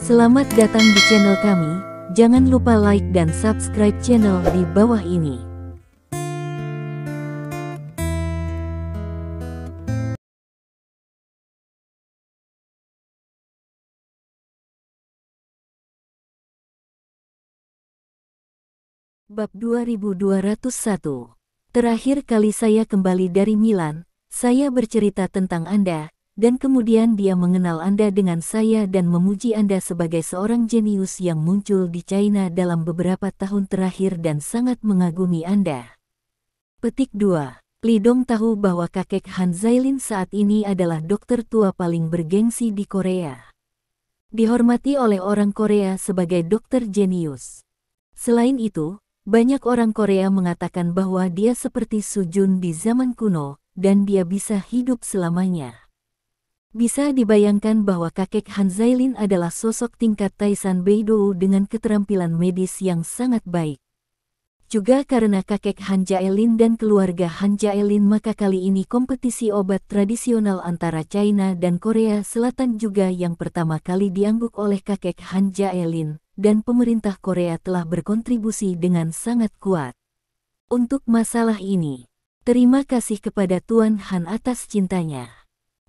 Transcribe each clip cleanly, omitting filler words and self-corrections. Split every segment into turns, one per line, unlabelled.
Selamat datang di channel kami, jangan lupa like dan subscribe channel di bawah ini. Bab 2201. Terakhir kali saya kembali dari Milan, saya bercerita tentang Anda, dan kemudian dia mengenal Anda dengan saya dan memuji Anda sebagai seorang jenius yang muncul di China dalam beberapa tahun terakhir dan sangat mengagumi Anda. Petik 2. Li Dong tahu bahwa kakek Han Zailin saat ini adalah dokter tua paling bergengsi di Korea. Dihormati oleh orang Korea sebagai dokter jenius. Selain itu, banyak orang Korea mengatakan bahwa dia seperti Su Jun di zaman kuno, dan dia bisa hidup selamanya. Bisa dibayangkan bahwa kakek Han Zailin adalah sosok tingkat Taisan Beidou dengan keterampilan medis yang sangat baik. Juga karena kakek Han Jaelin dan keluarga Han Jaelin, maka kali ini kompetisi obat tradisional antara China dan Korea Selatan juga yang pertama kali diangguk oleh kakek Han Jaelin, dan pemerintah Korea telah berkontribusi dengan sangat kuat. Untuk masalah ini, terima kasih kepada Tuan Han atas cintanya.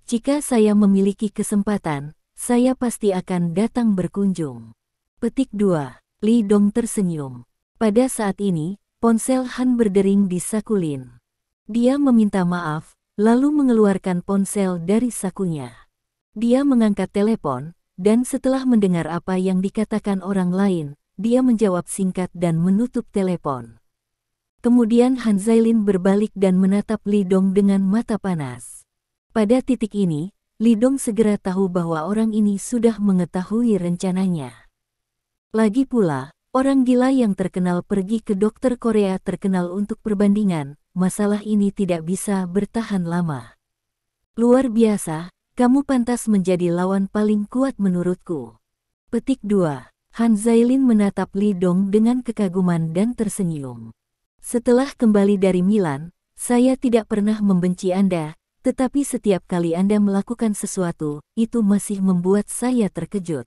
Jika saya memiliki kesempatan, saya pasti akan datang berkunjung. Petik 2. Li Dong tersenyum. Pada saat ini, ponsel Han berdering di saku Lin. Dia meminta maaf, lalu mengeluarkan ponsel dari sakunya. Dia mengangkat telepon, dan setelah mendengar apa yang dikatakan orang lain, dia menjawab singkat dan menutup telepon. Kemudian Han Zailin berbalik dan menatap Li Dong dengan mata panas. Pada titik ini, Li Dong segera tahu bahwa orang ini sudah mengetahui rencananya. Lagi pula, orang gila yang terkenal pergi ke dokter Korea terkenal untuk perbandingan, masalah ini tidak bisa bertahan lama. Luar biasa, kamu pantas menjadi lawan paling kuat menurutku. Petik 2. Han Zailin menatap Li Dong dengan kekaguman dan tersenyum. Setelah kembali dari Milan, saya tidak pernah membenci Anda, tetapi setiap kali Anda melakukan sesuatu, itu masih membuat saya terkejut.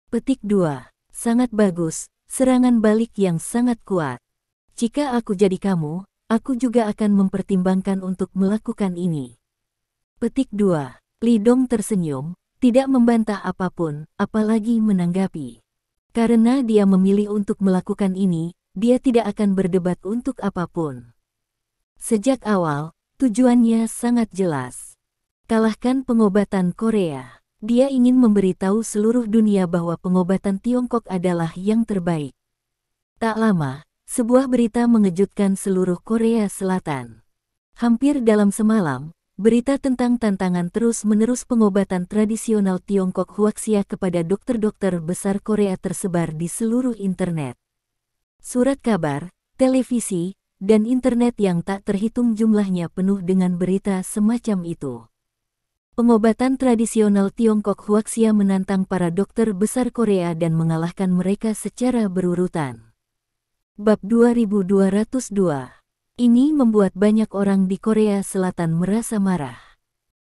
Petik 2. Sangat bagus, serangan balik yang sangat kuat. Jika aku jadi kamu, aku juga akan mempertimbangkan untuk melakukan ini. Petik 2. Li Dong tersenyum, tidak membantah apapun, apalagi menanggapi. Karena dia memilih untuk melakukan ini, dia tidak akan berdebat untuk apapun. Sejak awal, tujuannya sangat jelas. Kalahkan pengobatan Korea. Dia ingin memberitahu seluruh dunia bahwa pengobatan Tiongkok adalah yang terbaik. Tak lama, sebuah berita mengejutkan seluruh Korea Selatan. Hampir dalam semalam, berita tentang tantangan terus-menerus pengobatan tradisional Tiongkok Huaxia kepada dokter-dokter besar Korea tersebar di seluruh internet. Surat kabar, televisi, dan internet yang tak terhitung jumlahnya penuh dengan berita semacam itu. Pengobatan tradisional Tiongkok Huaxia menantang para dokter besar Korea dan mengalahkan mereka secara berurutan. Bab 2202. Ini membuat banyak orang di Korea Selatan merasa marah.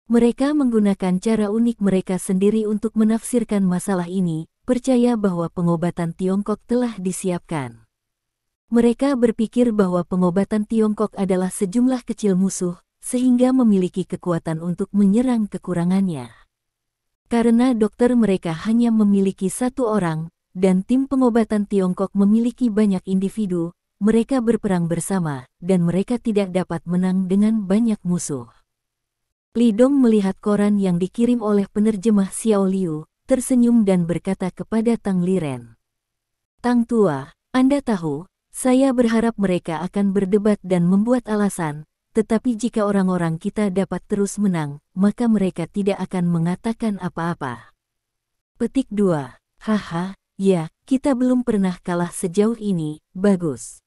Mereka menggunakan cara unik mereka sendiri untuk menafsirkan masalah ini, percaya bahwa pengobatan Tiongkok telah disiapkan. Mereka berpikir bahwa pengobatan Tiongkok adalah sejumlah kecil musuh, sehingga memiliki kekuatan untuk menyerang kekurangannya. Karena dokter mereka hanya memiliki satu orang, dan tim pengobatan Tiongkok memiliki banyak individu, mereka berperang bersama, dan mereka tidak dapat menang dengan banyak musuh. Li Dong melihat koran yang dikirim oleh penerjemah Xiao Liu, tersenyum dan berkata kepada Tang Liren. Tang Tua, Anda tahu, saya berharap mereka akan berdebat dan membuat alasan, tetapi jika orang-orang kita dapat terus menang, maka mereka tidak akan mengatakan apa-apa. Petik 2. Haha, ya, kita belum pernah kalah sejauh ini, bagus.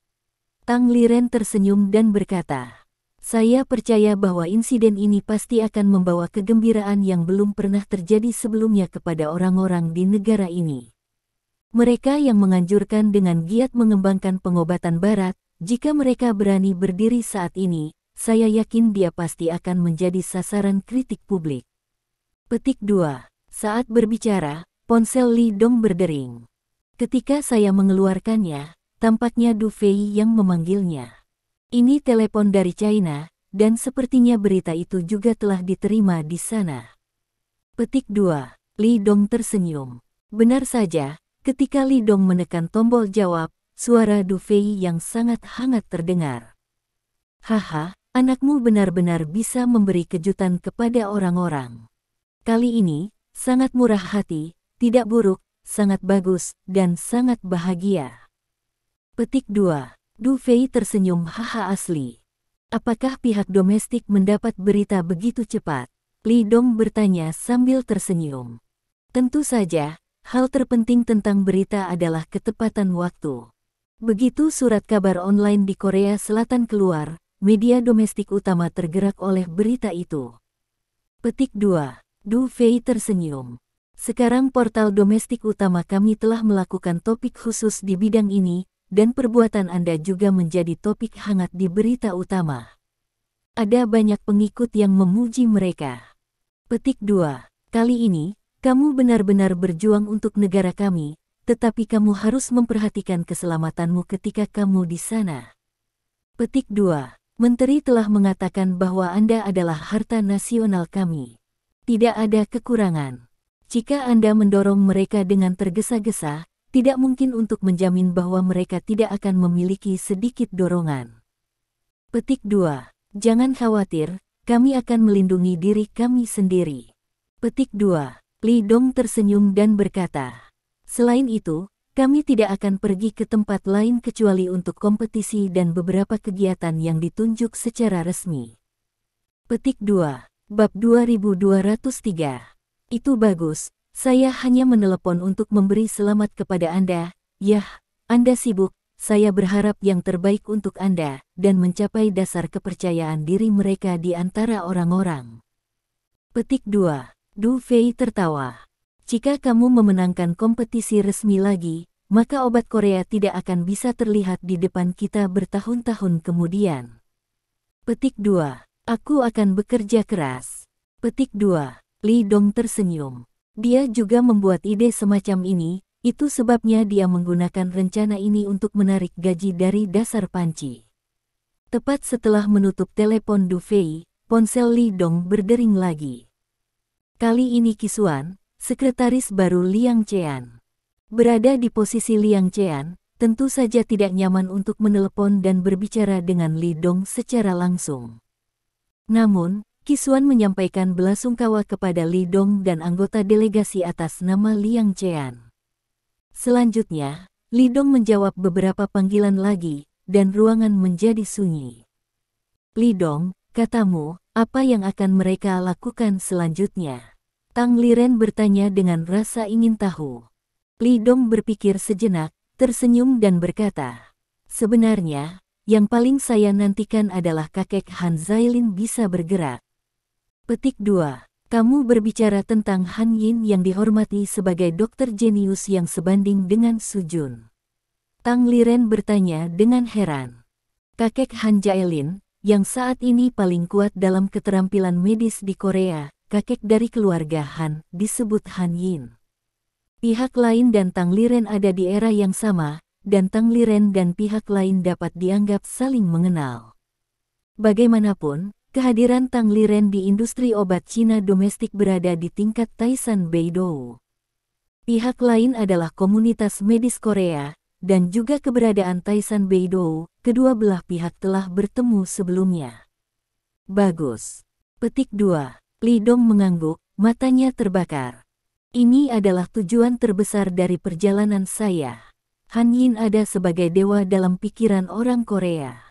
Tang Liren tersenyum dan berkata, saya percaya bahwa insiden ini pasti akan membawa kegembiraan yang belum pernah terjadi sebelumnya kepada orang-orang di negara ini. Mereka yang menganjurkan dengan giat mengembangkan pengobatan barat, jika mereka berani berdiri saat ini, saya yakin dia pasti akan menjadi sasaran kritik publik. Petik 2. Saat berbicara, Ponsel Li Dong berdering. Ketika saya mengeluarkannya, tampaknya Du Fei yang memanggilnya. Ini telepon dari China, dan sepertinya berita itu juga telah diterima di sana. Petik 2. Li Dong tersenyum. Benar saja, ketika Li Dong menekan tombol jawab, suara Du Fei yang sangat hangat terdengar. Haha, anakmu benar-benar bisa memberi kejutan kepada orang-orang. Kali ini, sangat murah hati, tidak buruk, sangat bagus, dan sangat bahagia. Petik 2. Du Fei tersenyum haha asli. Apakah pihak domestik mendapat berita begitu cepat? Li Dong bertanya sambil tersenyum. Tentu saja, hal terpenting tentang berita adalah ketepatan waktu. Begitu surat kabar online di Korea Selatan keluar, media domestik utama tergerak oleh berita itu. Petik 2. Du Fei tersenyum. Sekarang portal domestik utama kami telah melakukan topik khusus di bidang ini, dan perbuatan Anda juga menjadi topik hangat di berita utama. Ada banyak pengikut yang memuji mereka. Petik 2. Kali ini, kamu benar-benar berjuang untuk negara kami, tetapi kamu harus memperhatikan keselamatanmu ketika kamu di sana. Petik 2. Menteri telah mengatakan bahwa Anda adalah harta nasional kami. Tidak ada kekurangan. Jika Anda mendorong mereka dengan tergesa-gesa, tidak mungkin untuk menjamin bahwa mereka tidak akan memiliki sedikit dorongan. Petik 2. Jangan khawatir, kami akan melindungi diri kami sendiri. Petik 2. Li Dong tersenyum dan berkata, selain itu, kami tidak akan pergi ke tempat lain kecuali untuk kompetisi dan beberapa kegiatan yang ditunjuk secara resmi. Petik 2. Bab 2203. Itu bagus. Saya hanya menelepon untuk memberi selamat kepada Anda. Yah, Anda sibuk. Saya berharap yang terbaik untuk Anda, dan mencapai dasar kepercayaan diri mereka di antara orang-orang. Petik 2. Du Fei tertawa. Jika kamu memenangkan kompetisi resmi lagi, maka obat Korea tidak akan bisa terlihat di depan kita bertahun-tahun kemudian. Petik 2. Aku akan bekerja keras. Petik 2. Li Dong tersenyum. Dia juga membuat ide semacam ini, itu sebabnya dia menggunakan rencana ini untuk menarik gaji dari dasar panci. Tepat setelah menutup telepon Du Fei, ponsel Li Dong berdering lagi. Kali ini Kisuan, sekretaris baru Liang Chean. Berada di posisi Liang Chean, tentu saja tidak nyaman untuk menelepon dan berbicara dengan Li Dong secara langsung. Namun, Kisuan menyampaikan belasungkawa kepada Li Dong dan anggota delegasi atas nama Liang Chean. Selanjutnya, Li Dong menjawab beberapa panggilan lagi, dan ruangan menjadi sunyi. Li Dong, katamu, apa yang akan mereka lakukan selanjutnya? Tang Liren bertanya dengan rasa ingin tahu. Li Dong berpikir sejenak, tersenyum dan berkata, sebenarnya, yang paling saya nantikan adalah kakek Han Zailin bisa bergerak. Petik 2. Kamu berbicara tentang Han Yin yang dihormati sebagai dokter jenius yang sebanding dengan Su Jun. Tang Liren bertanya dengan heran. Kakek Han Jaelin, yang saat ini paling kuat dalam keterampilan medis di Korea, kakek dari keluarga Han, disebut Han Yin. Pihak lain dan Tang Liren ada di era yang sama, dan Tang Liren dan pihak lain dapat dianggap saling mengenal. Bagaimanapun, kehadiran Tang Liren di industri obat Cina domestik berada di tingkat Taisan Beidou. Pihak lain adalah komunitas medis Korea, dan juga keberadaan Taisan Beidou, kedua belah pihak telah bertemu sebelumnya. Bagus. Petik 2. Li Dong mengangguk, matanya terbakar. Ini adalah tujuan terbesar dari perjalanan saya. Han Yin ada sebagai dewa dalam pikiran orang Korea.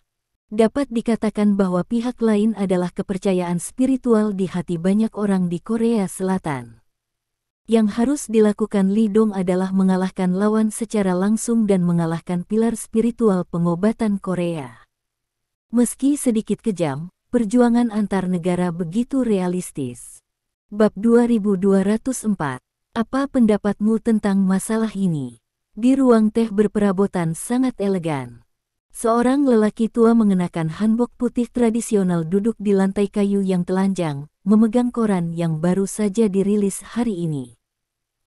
Dapat dikatakan bahwa pihak lain adalah kepercayaan spiritual di hati banyak orang di Korea Selatan. Yang harus dilakukan Li Dong adalah mengalahkan lawan secara langsung dan mengalahkan pilar spiritual pengobatan Korea. Meski sedikit kejam, perjuangan antar negara begitu realistis. Bab 2204. Apa pendapatmu tentang masalah ini? Di ruang teh berperabotan sangat elegan. Seorang lelaki tua mengenakan hanbok putih tradisional duduk di lantai kayu yang telanjang, memegang koran yang baru saja dirilis hari ini.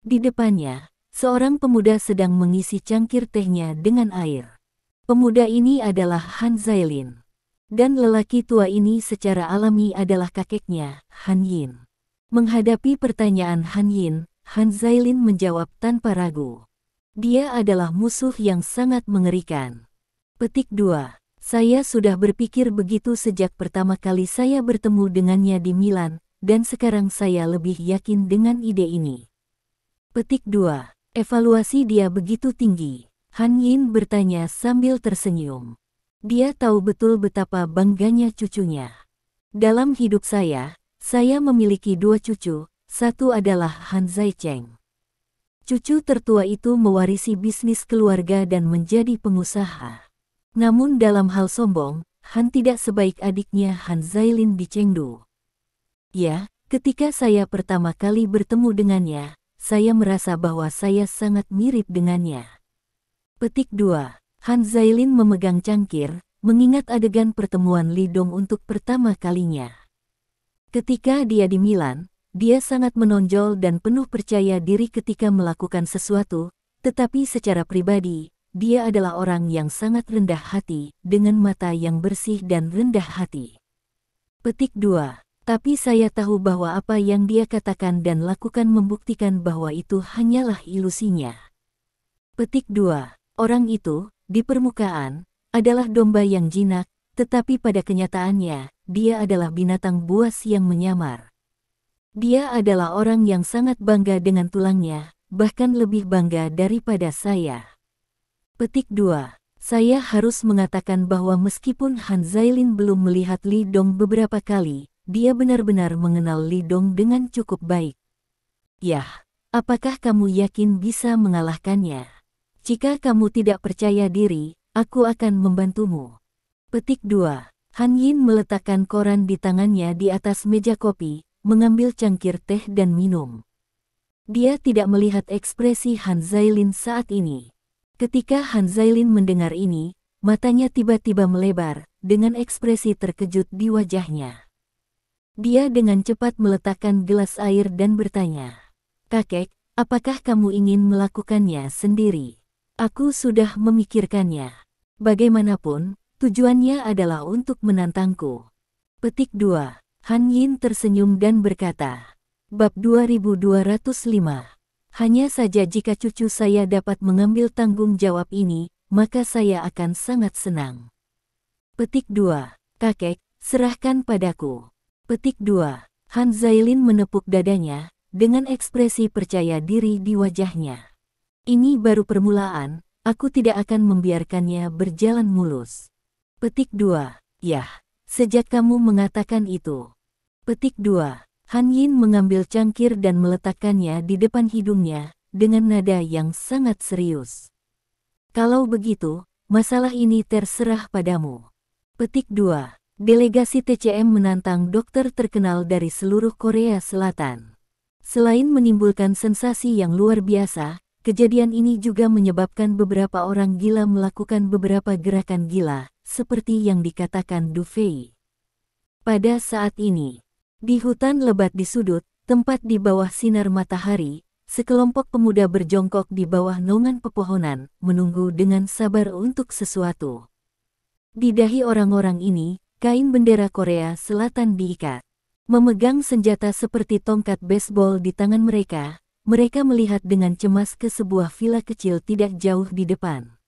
Di depannya, seorang pemuda sedang mengisi cangkir tehnya dengan air. Pemuda ini adalah Han Zailin. Dan lelaki tua ini secara alami adalah kakeknya, Han Yin. Menghadapi pertanyaan Han Yin, Han Zailin menjawab tanpa ragu. Dia adalah musuh yang sangat mengerikan. Petik 2. Saya sudah berpikir begitu sejak pertama kali saya bertemu dengannya di Milan, dan sekarang saya lebih yakin dengan ide ini. Petik 2. Evaluasi dia begitu tinggi. Han Yin bertanya sambil tersenyum. Dia tahu betul betapa bangganya cucunya. Dalam hidup saya memiliki 2 cucu, satu adalah Han Zaicheng. Cucu tertua itu mewarisi bisnis keluarga dan menjadi pengusaha. Namun dalam hal sombong, Han tidak sebaik adiknya Han Zailin di Chengdu. Ya, ketika saya pertama kali bertemu dengannya, saya merasa bahwa saya sangat mirip dengannya. Petik 2. Han Zailin memegang cangkir, mengingat adegan pertemuan Li Dong untuk pertama kalinya. Ketika dia di Milan, dia sangat menonjol dan penuh percaya diri ketika melakukan sesuatu, tetapi secara pribadi, dia adalah orang yang sangat rendah hati, dengan mata yang bersih dan rendah hati. Petik 2. Tapi saya tahu bahwa apa yang dia katakan dan lakukan membuktikan bahwa itu hanyalah ilusinya. Petik 2. Orang itu, di permukaan, adalah domba yang jinak, tetapi pada kenyataannya, dia adalah binatang buas yang menyamar. Dia adalah orang yang sangat bangga dengan tulangnya, bahkan lebih bangga daripada saya. Petik 2. Saya harus mengatakan bahwa meskipun Han Zailin belum melihat Li Dong beberapa kali, dia benar-benar mengenal Li Dong dengan cukup baik. Yah, apakah kamu yakin bisa mengalahkannya? Jika kamu tidak percaya diri, aku akan membantumu. Petik 2. Han Yin meletakkan koran di tangannya di atas meja kopi, mengambil cangkir teh dan minum. Dia tidak melihat ekspresi Han Zailin saat ini. Ketika Han Zailin mendengar ini, matanya tiba-tiba melebar, dengan ekspresi terkejut di wajahnya. Dia dengan cepat meletakkan gelas air dan bertanya, "Kakek, apakah kamu ingin melakukannya sendiri?" "Aku sudah memikirkannya. Bagaimanapun, tujuannya adalah untuk menantangku." Petik 2. Han Yin tersenyum dan berkata, Bab 2205. Hanya saja jika cucu saya dapat mengambil tanggung jawab ini, maka saya akan sangat senang. Petik 2. Kakek, serahkan padaku. Petik 2. Han Zailin menepuk dadanya, dengan ekspresi percaya diri di wajahnya. Ini baru permulaan, aku tidak akan membiarkannya berjalan mulus. Petik 2. Yah. Sejak kamu mengatakan itu. Petik 2. Han Yin mengambil cangkir dan meletakkannya di depan hidungnya, dengan nada yang sangat serius. Kalau begitu, masalah ini terserah padamu. Petik 2. Delegasi TCM menantang dokter terkenal dari seluruh Korea Selatan. Selain menimbulkan sensasi yang luar biasa, kejadian ini juga menyebabkan beberapa orang gila melakukan beberapa gerakan gila, seperti yang dikatakan Du Fei. Pada saat ini, di hutan lebat di sudut, tempat di bawah sinar matahari, sekelompok pemuda berjongkok di bawah naungan pepohonan, menunggu dengan sabar untuk sesuatu. Di dahi orang-orang ini, kain bendera Korea Selatan diikat. Memegang senjata seperti tongkat baseball di tangan mereka melihat dengan cemas ke sebuah villa kecil tidak jauh di depan.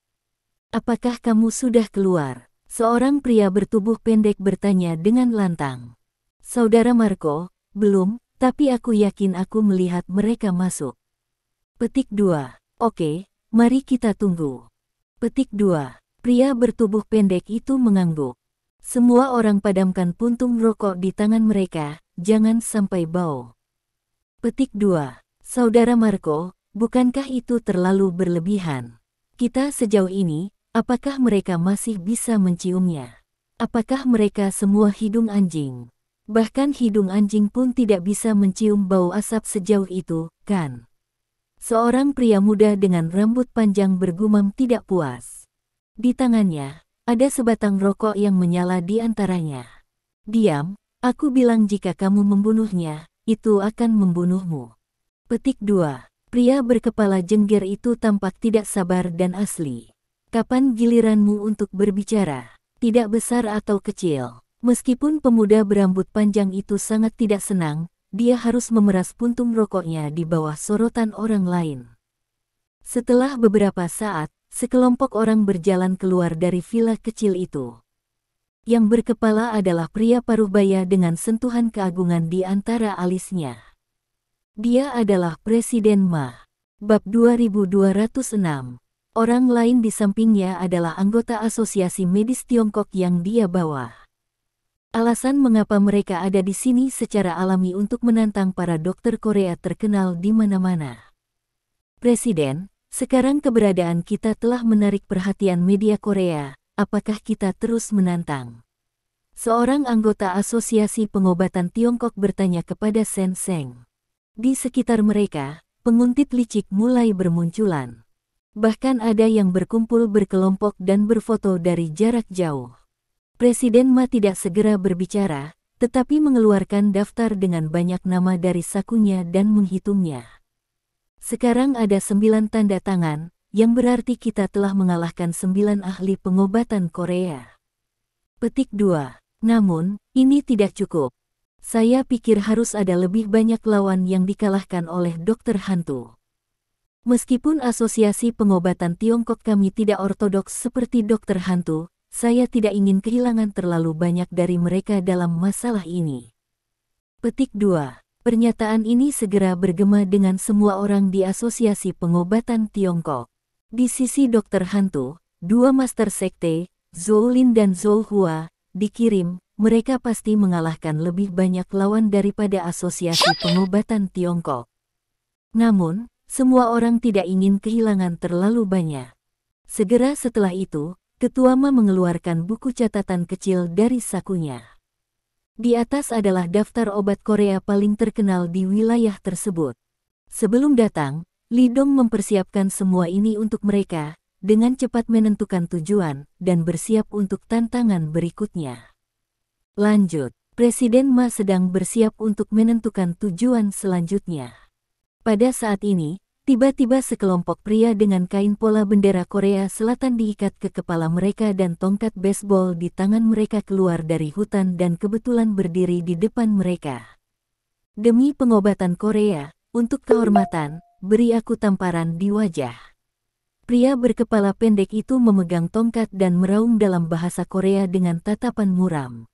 "Apakah kamu sudah keluar?" Seorang pria bertubuh pendek bertanya dengan lantang. "Saudara Marco, belum, tapi aku yakin aku melihat mereka masuk." Petik 2. Oke, mari kita tunggu. Petik 2. Pria bertubuh pendek itu mengangguk. Semua orang padamkan puntung rokok di tangan mereka, jangan sampai bau. Petik 2. Saudara Marco, bukankah itu terlalu berlebihan? Kita sejauh ini, apakah mereka masih bisa menciumnya? Apakah mereka semua hidung anjing? Bahkan hidung anjing pun tidak bisa mencium bau asap sejauh itu, kan? Seorang pria muda dengan rambut panjang bergumam tidak puas. Di tangannya, ada sebatang rokok yang menyala di antaranya. "Diam, aku bilang jika kamu membunuhnya, itu akan membunuhmu." Petik 2. Pria berkepala jengger itu tampak tidak sabar dan asli. Kapan giliranmu untuk berbicara? Tidak besar atau kecil. Meskipun pemuda berambut panjang itu sangat tidak senang, dia harus memeras puntung rokoknya di bawah sorotan orang lain. Setelah beberapa saat, sekelompok orang berjalan keluar dari villa kecil itu. Yang berkepala adalah pria paruh baya dengan sentuhan keagungan di antara alisnya. Dia adalah Presiden Ma. Bab 2206. Orang lain di sampingnya adalah anggota Asosiasi Medis Tiongkok yang dia bawa. Alasan mengapa mereka ada di sini secara alami untuk menantang para dokter Korea terkenal di mana-mana. Presiden, sekarang keberadaan kita telah menarik perhatian media Korea, apakah kita terus menantang? Seorang anggota Asosiasi Pengobatan Tiongkok bertanya kepada Sen Seng. Di sekitar mereka, penguntit licik mulai bermunculan. Bahkan ada yang berkumpul berkelompok dan berfoto dari jarak jauh. Presiden Ma tidak segera berbicara, tetapi mengeluarkan daftar dengan banyak nama dari sakunya dan menghitungnya. Sekarang ada 9 tanda tangan, yang berarti kita telah mengalahkan 9 ahli pengobatan Korea. Petik 2. Namun, ini tidak cukup. Saya pikir harus ada lebih banyak lawan yang dikalahkan oleh dokter hantu. Meskipun Asosiasi Pengobatan Tiongkok kami tidak ortodoks seperti dokter hantu, saya tidak ingin kehilangan terlalu banyak dari mereka dalam masalah ini. Petik 2. Pernyataan ini segera bergema dengan semua orang di Asosiasi Pengobatan Tiongkok. Di sisi dokter hantu, 2 master sekte, Zhou Lin dan Zhou Hua, dikirim. Mereka pasti mengalahkan lebih banyak lawan daripada Asosiasi Pengobatan Tiongkok. Namun, semua orang tidak ingin kehilangan terlalu banyak. Segera setelah itu, Ketua Ma mengeluarkan buku catatan kecil dari sakunya. Di atas adalah daftar obat Korea paling terkenal di wilayah tersebut. Sebelum datang, Li Dong mempersiapkan semua ini untuk mereka, dengan cepat menentukan tujuan, dan bersiap untuk tantangan berikutnya. Lanjut, Presiden Ma sedang bersiap untuk menentukan tujuan selanjutnya. Pada saat ini, tiba-tiba sekelompok pria dengan kain pola bendera Korea Selatan diikat ke kepala mereka dan tongkat baseball di tangan mereka keluar dari hutan dan kebetulan berdiri di depan mereka. Demi pengobatan Korea, untuk kehormatan, beri aku tamparan di wajah. Pria berkepala pendek itu memegang tongkat dan meraung dalam bahasa Korea dengan tatapan muram.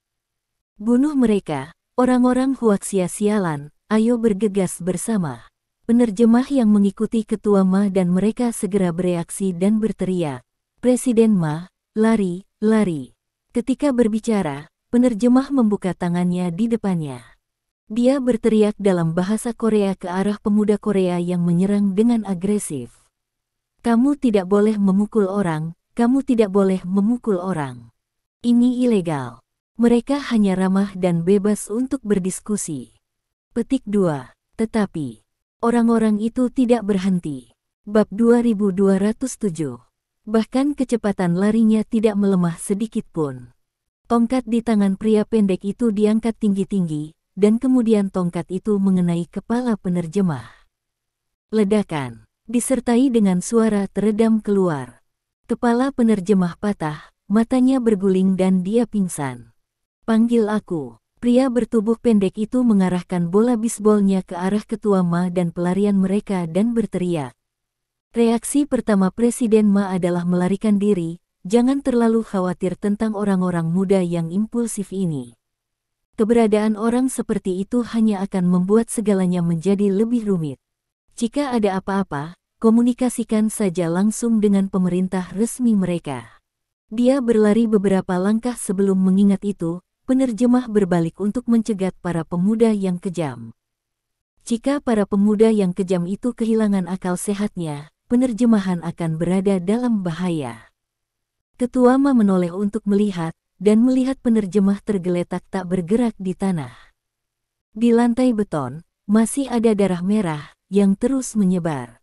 Bunuh mereka, orang-orang Huaxia sialan, ayo bergegas bersama. Penerjemah yang mengikuti Ketua Ma dan mereka segera bereaksi dan berteriak. Presiden Ma, lari, lari. Ketika berbicara, penerjemah membuka tangannya di depannya. Dia berteriak dalam bahasa Korea ke arah pemuda Korea yang menyerang dengan agresif. Kamu tidak boleh memukul orang, kamu tidak boleh memukul orang. Ini ilegal. Mereka hanya ramah dan bebas untuk berdiskusi. Petik 2. Tetapi, orang-orang itu tidak berhenti. Bab 2207. Bahkan kecepatan larinya tidak melemah sedikit pun. Tongkat di tangan pria pendek itu diangkat tinggi-tinggi, dan kemudian tongkat itu mengenai kepala penerjemah. Ledakan, disertai dengan suara teredam keluar. Kepala penerjemah patah, matanya berguling dan dia pingsan. Panggil aku. Pria bertubuh pendek itu mengarahkan bola bisbolnya ke arah Ketua Ma dan pelarian mereka dan berteriak. Reaksi pertama Presiden Ma adalah melarikan diri, jangan terlalu khawatir tentang orang-orang muda yang impulsif ini. Keberadaan orang seperti itu hanya akan membuat segalanya menjadi lebih rumit. Jika ada apa-apa, komunikasikan saja langsung dengan pemerintah resmi mereka. Dia berlari beberapa langkah sebelum mengingat itu. Penerjemah berbalik untuk mencegat para pemuda yang kejam. Jika para pemuda yang kejam itu kehilangan akal sehatnya, penerjemahan akan berada dalam bahaya. Ketua Ma menoleh untuk melihat, dan melihat penerjemah tergeletak tak bergerak di tanah. Di lantai beton, masih ada darah merah, yang terus menyebar.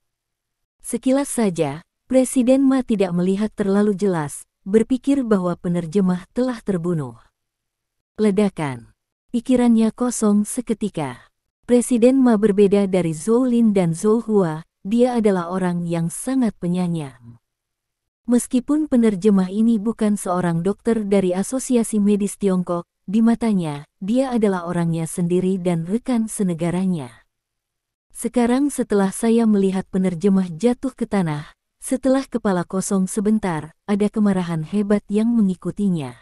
Sekilas saja, Presiden Ma tidak melihat terlalu jelas, berpikir bahwa penerjemah telah terbunuh. Ledakan. Pikirannya kosong seketika. Presiden Ma berbeda dari Zhou Lin dan Zhou Hua, dia adalah orang yang sangat penyayang. Meskipun penerjemah ini bukan seorang dokter dari Asosiasi Medis Tiongkok, di matanya, dia adalah orangnya sendiri dan rekan senegaranya. Sekarang setelah saya melihat penerjemah jatuh ke tanah, setelah kepala kosong sebentar, ada kemarahan hebat yang mengikutinya.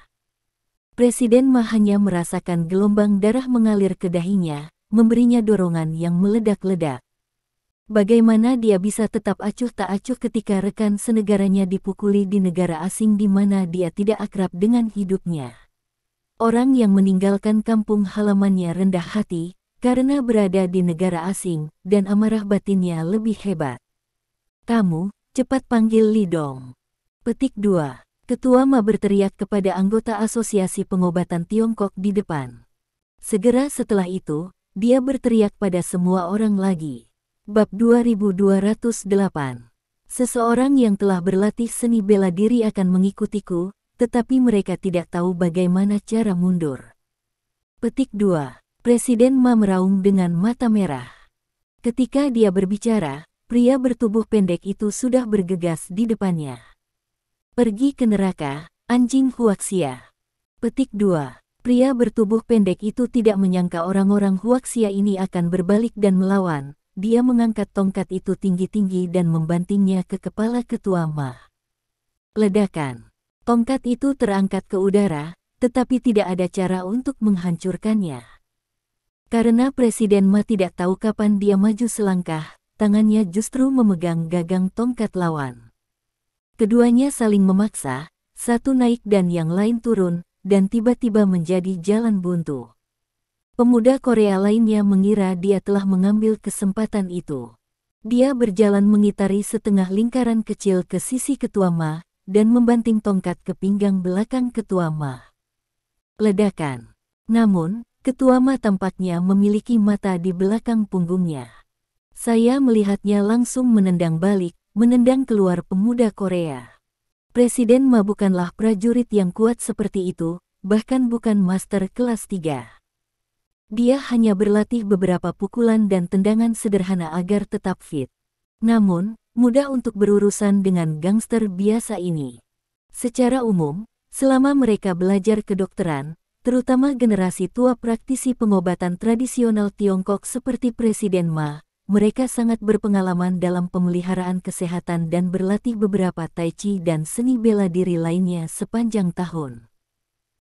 Presiden Ma hanya merasakan gelombang darah mengalir ke dahinya, memberinya dorongan yang meledak-ledak. Bagaimana dia bisa tetap acuh tak acuh ketika rekan senegaranya dipukuli di negara asing di mana dia tidak akrab dengan hidupnya. Orang yang meninggalkan kampung halamannya rendah hati, karena berada di negara asing, dan amarah batinnya lebih hebat. Kamu, cepat panggil Li Dong. Petik 2. Ketua Ma berteriak kepada anggota Asosiasi Pengobatan Tiongkok di depan. Segera setelah itu, dia berteriak pada semua orang lagi. Bab 2208. Seseorang yang telah berlatih seni bela diri akan mengikutiku, tetapi mereka tidak tahu bagaimana cara mundur. Petik 2. Presiden Ma meraung dengan mata merah. Ketika dia berbicara, pria bertubuh pendek itu sudah bergegas di depannya. Pergi ke neraka, anjing Huaxia. Petik 2. Pria bertubuh pendek itu tidak menyangka orang-orang Huaxia ini akan berbalik dan melawan. Dia mengangkat tongkat itu tinggi-tinggi dan membantingnya ke kepala ketua Ma. Ledakan. Tongkat itu terangkat ke udara, tetapi tidak ada cara untuk menghancurkannya. Karena Presiden Ma tidak tahu kapan dia maju selangkah, tangannya justru memegang gagang tongkat lawan. Keduanya saling memaksa, satu naik dan yang lain turun, dan tiba-tiba menjadi jalan buntu. Pemuda Korea lainnya mengira dia telah mengambil kesempatan itu. Dia berjalan mengitari setengah lingkaran kecil ke sisi ketua Ma, dan membanting tongkat ke pinggang belakang ketua Ma. Ledakan. Namun, ketua Ma tampaknya memiliki mata di belakang punggungnya. Saya melihatnya langsung menendang balik, menendang keluar pemuda Korea. Presiden Ma bukanlah prajurit yang kuat seperti itu, bahkan bukan master kelas 3. Dia hanya berlatih beberapa pukulan dan tendangan sederhana agar tetap fit. Namun, mudah untuk berurusan dengan gangster biasa ini. Secara umum, selama mereka belajar kedokteran, terutama generasi tua praktisi pengobatan tradisional Tiongkok seperti Presiden Ma, mereka sangat berpengalaman dalam pemeliharaan kesehatan dan berlatih beberapa tai chi dan seni bela diri lainnya sepanjang tahun.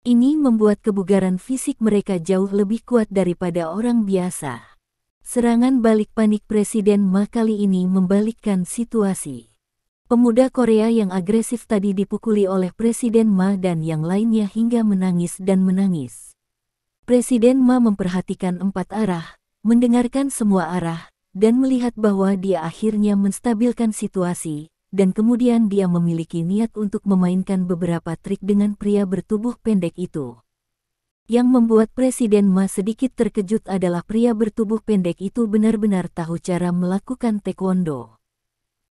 Ini membuat kebugaran fisik mereka jauh lebih kuat daripada orang biasa. Serangan balik panik Presiden Ma kali ini membalikkan situasi. Pemuda Korea yang agresif tadi dipukuli oleh Presiden Ma dan yang lainnya hingga menangis dan menangis. Presiden Ma memperhatikan 4 arah, mendengarkan semua arah, dan melihat bahwa dia akhirnya menstabilkan situasi. Dan kemudian dia memiliki niat untuk memainkan beberapa trik dengan pria bertubuh pendek itu. Yang membuat Presiden Ma sedikit terkejut adalah pria bertubuh pendek itu benar-benar tahu cara melakukan taekwondo.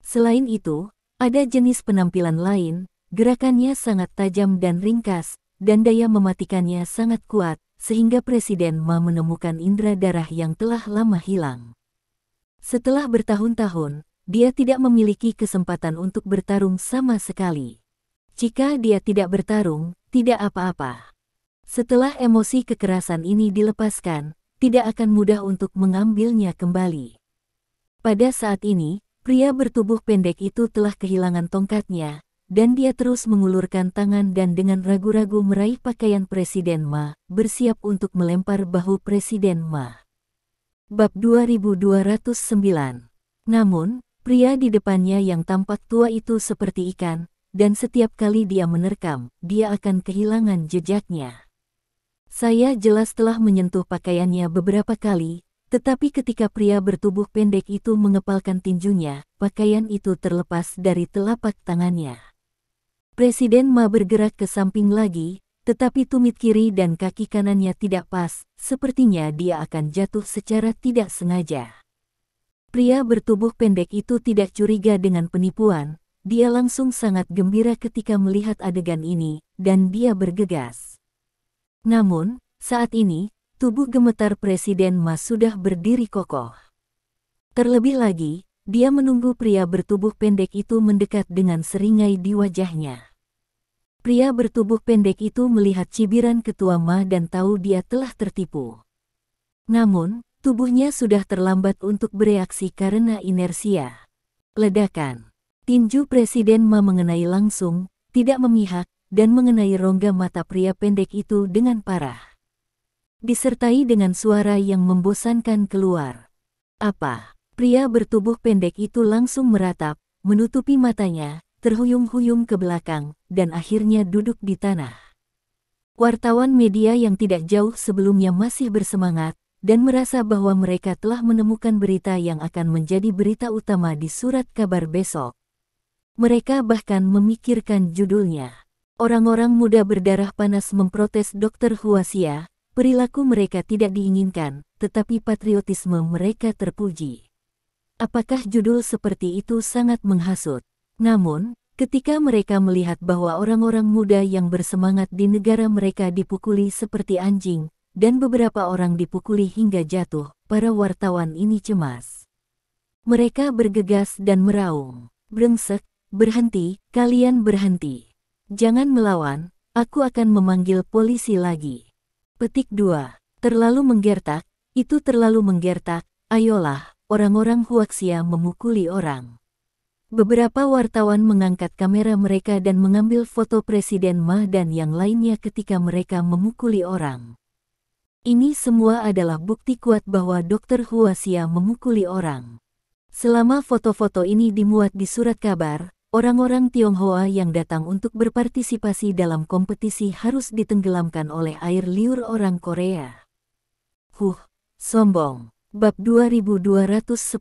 Selain itu, ada jenis penampilan lain, gerakannya sangat tajam dan ringkas, dan daya mematikannya sangat kuat, sehingga Presiden Ma menemukan indera darah yang telah lama hilang. Setelah bertahun-tahun, dia tidak memiliki kesempatan untuk bertarung sama sekali. Jika dia tidak bertarung, tidak apa-apa. Setelah emosi kekerasan ini dilepaskan, tidak akan mudah untuk mengambilnya kembali. Pada saat ini, pria bertubuh pendek itu telah kehilangan tongkatnya, dan dia terus mengulurkan tangan dan dengan ragu-ragu meraih pakaian Presiden Ma, bersiap untuk melempar bahu Presiden Ma. Bab 2209. Namun, pria di depannya yang tampak tua itu seperti ikan, dan setiap kali dia menerkam, dia akan kehilangan jejaknya. Saya jelas telah menyentuh pakaiannya beberapa kali, tetapi ketika pria bertubuh pendek itu mengepalkan tinjunya, pakaian itu terlepas dari telapak tangannya. Presiden Ma bergerak ke samping lagi, tetapi tumit kiri dan kaki kanannya tidak pas, sepertinya dia akan jatuh secara tidak sengaja. Pria bertubuh pendek itu tidak curiga dengan penipuan, dia langsung sangat gembira ketika melihat adegan ini, dan dia bergegas. Namun, saat ini, tubuh gemetar Presiden Ma sudah berdiri kokoh. Terlebih lagi, Dia menunggu pria bertubuh pendek itu mendekat dengan seringai di wajahnya. Pria bertubuh pendek itu melihat cibiran Ketua Ma dan tahu dia telah tertipu. Namun, tubuhnya sudah terlambat untuk bereaksi karena inersia. Ledakan. Tinju Presiden Ma mengenai langsung, tidak memihak, dan mengenai rongga mata pria pendek itu dengan parah. Disertai dengan suara yang membosankan keluar. Apa? Pria bertubuh pendek itu langsung meratap, menutupi matanya, terhuyung-huyung ke belakang, dan akhirnya duduk di tanah. Wartawan media yang tidak jauh sebelumnya masih bersemangat, dan merasa bahwa mereka telah menemukan berita yang akan menjadi berita utama di surat kabar besok. Mereka bahkan memikirkan judulnya. Orang-orang muda berdarah panas memprotes Dr. Huaxia, perilaku mereka tidak diinginkan, tetapi patriotisme mereka terpuji. Apakah judul seperti itu sangat menghasut? Namun, ketika mereka melihat bahwa orang-orang muda yang bersemangat di negara mereka dipukuli seperti anjing, dan beberapa orang dipukuli hingga jatuh, para wartawan ini cemas. Mereka bergegas dan meraung. Brengsek, berhenti, kalian berhenti. Jangan melawan, aku akan memanggil polisi lagi. Petik 2. Terlalu menggertak, itu terlalu menggertak, ayolah, orang-orang Huaxia memukuli orang. Beberapa wartawan mengangkat kamera mereka dan mengambil foto Presiden Ma dan yang lainnya ketika mereka memukuli orang. Ini semua adalah bukti kuat bahwa Dr. Huaxia memukuli orang. Selama foto-foto ini dimuat di surat kabar, orang-orang Tionghoa yang datang untuk berpartisipasi dalam kompetisi harus ditenggelamkan oleh air liur orang Korea. Sombong. Bab 2210.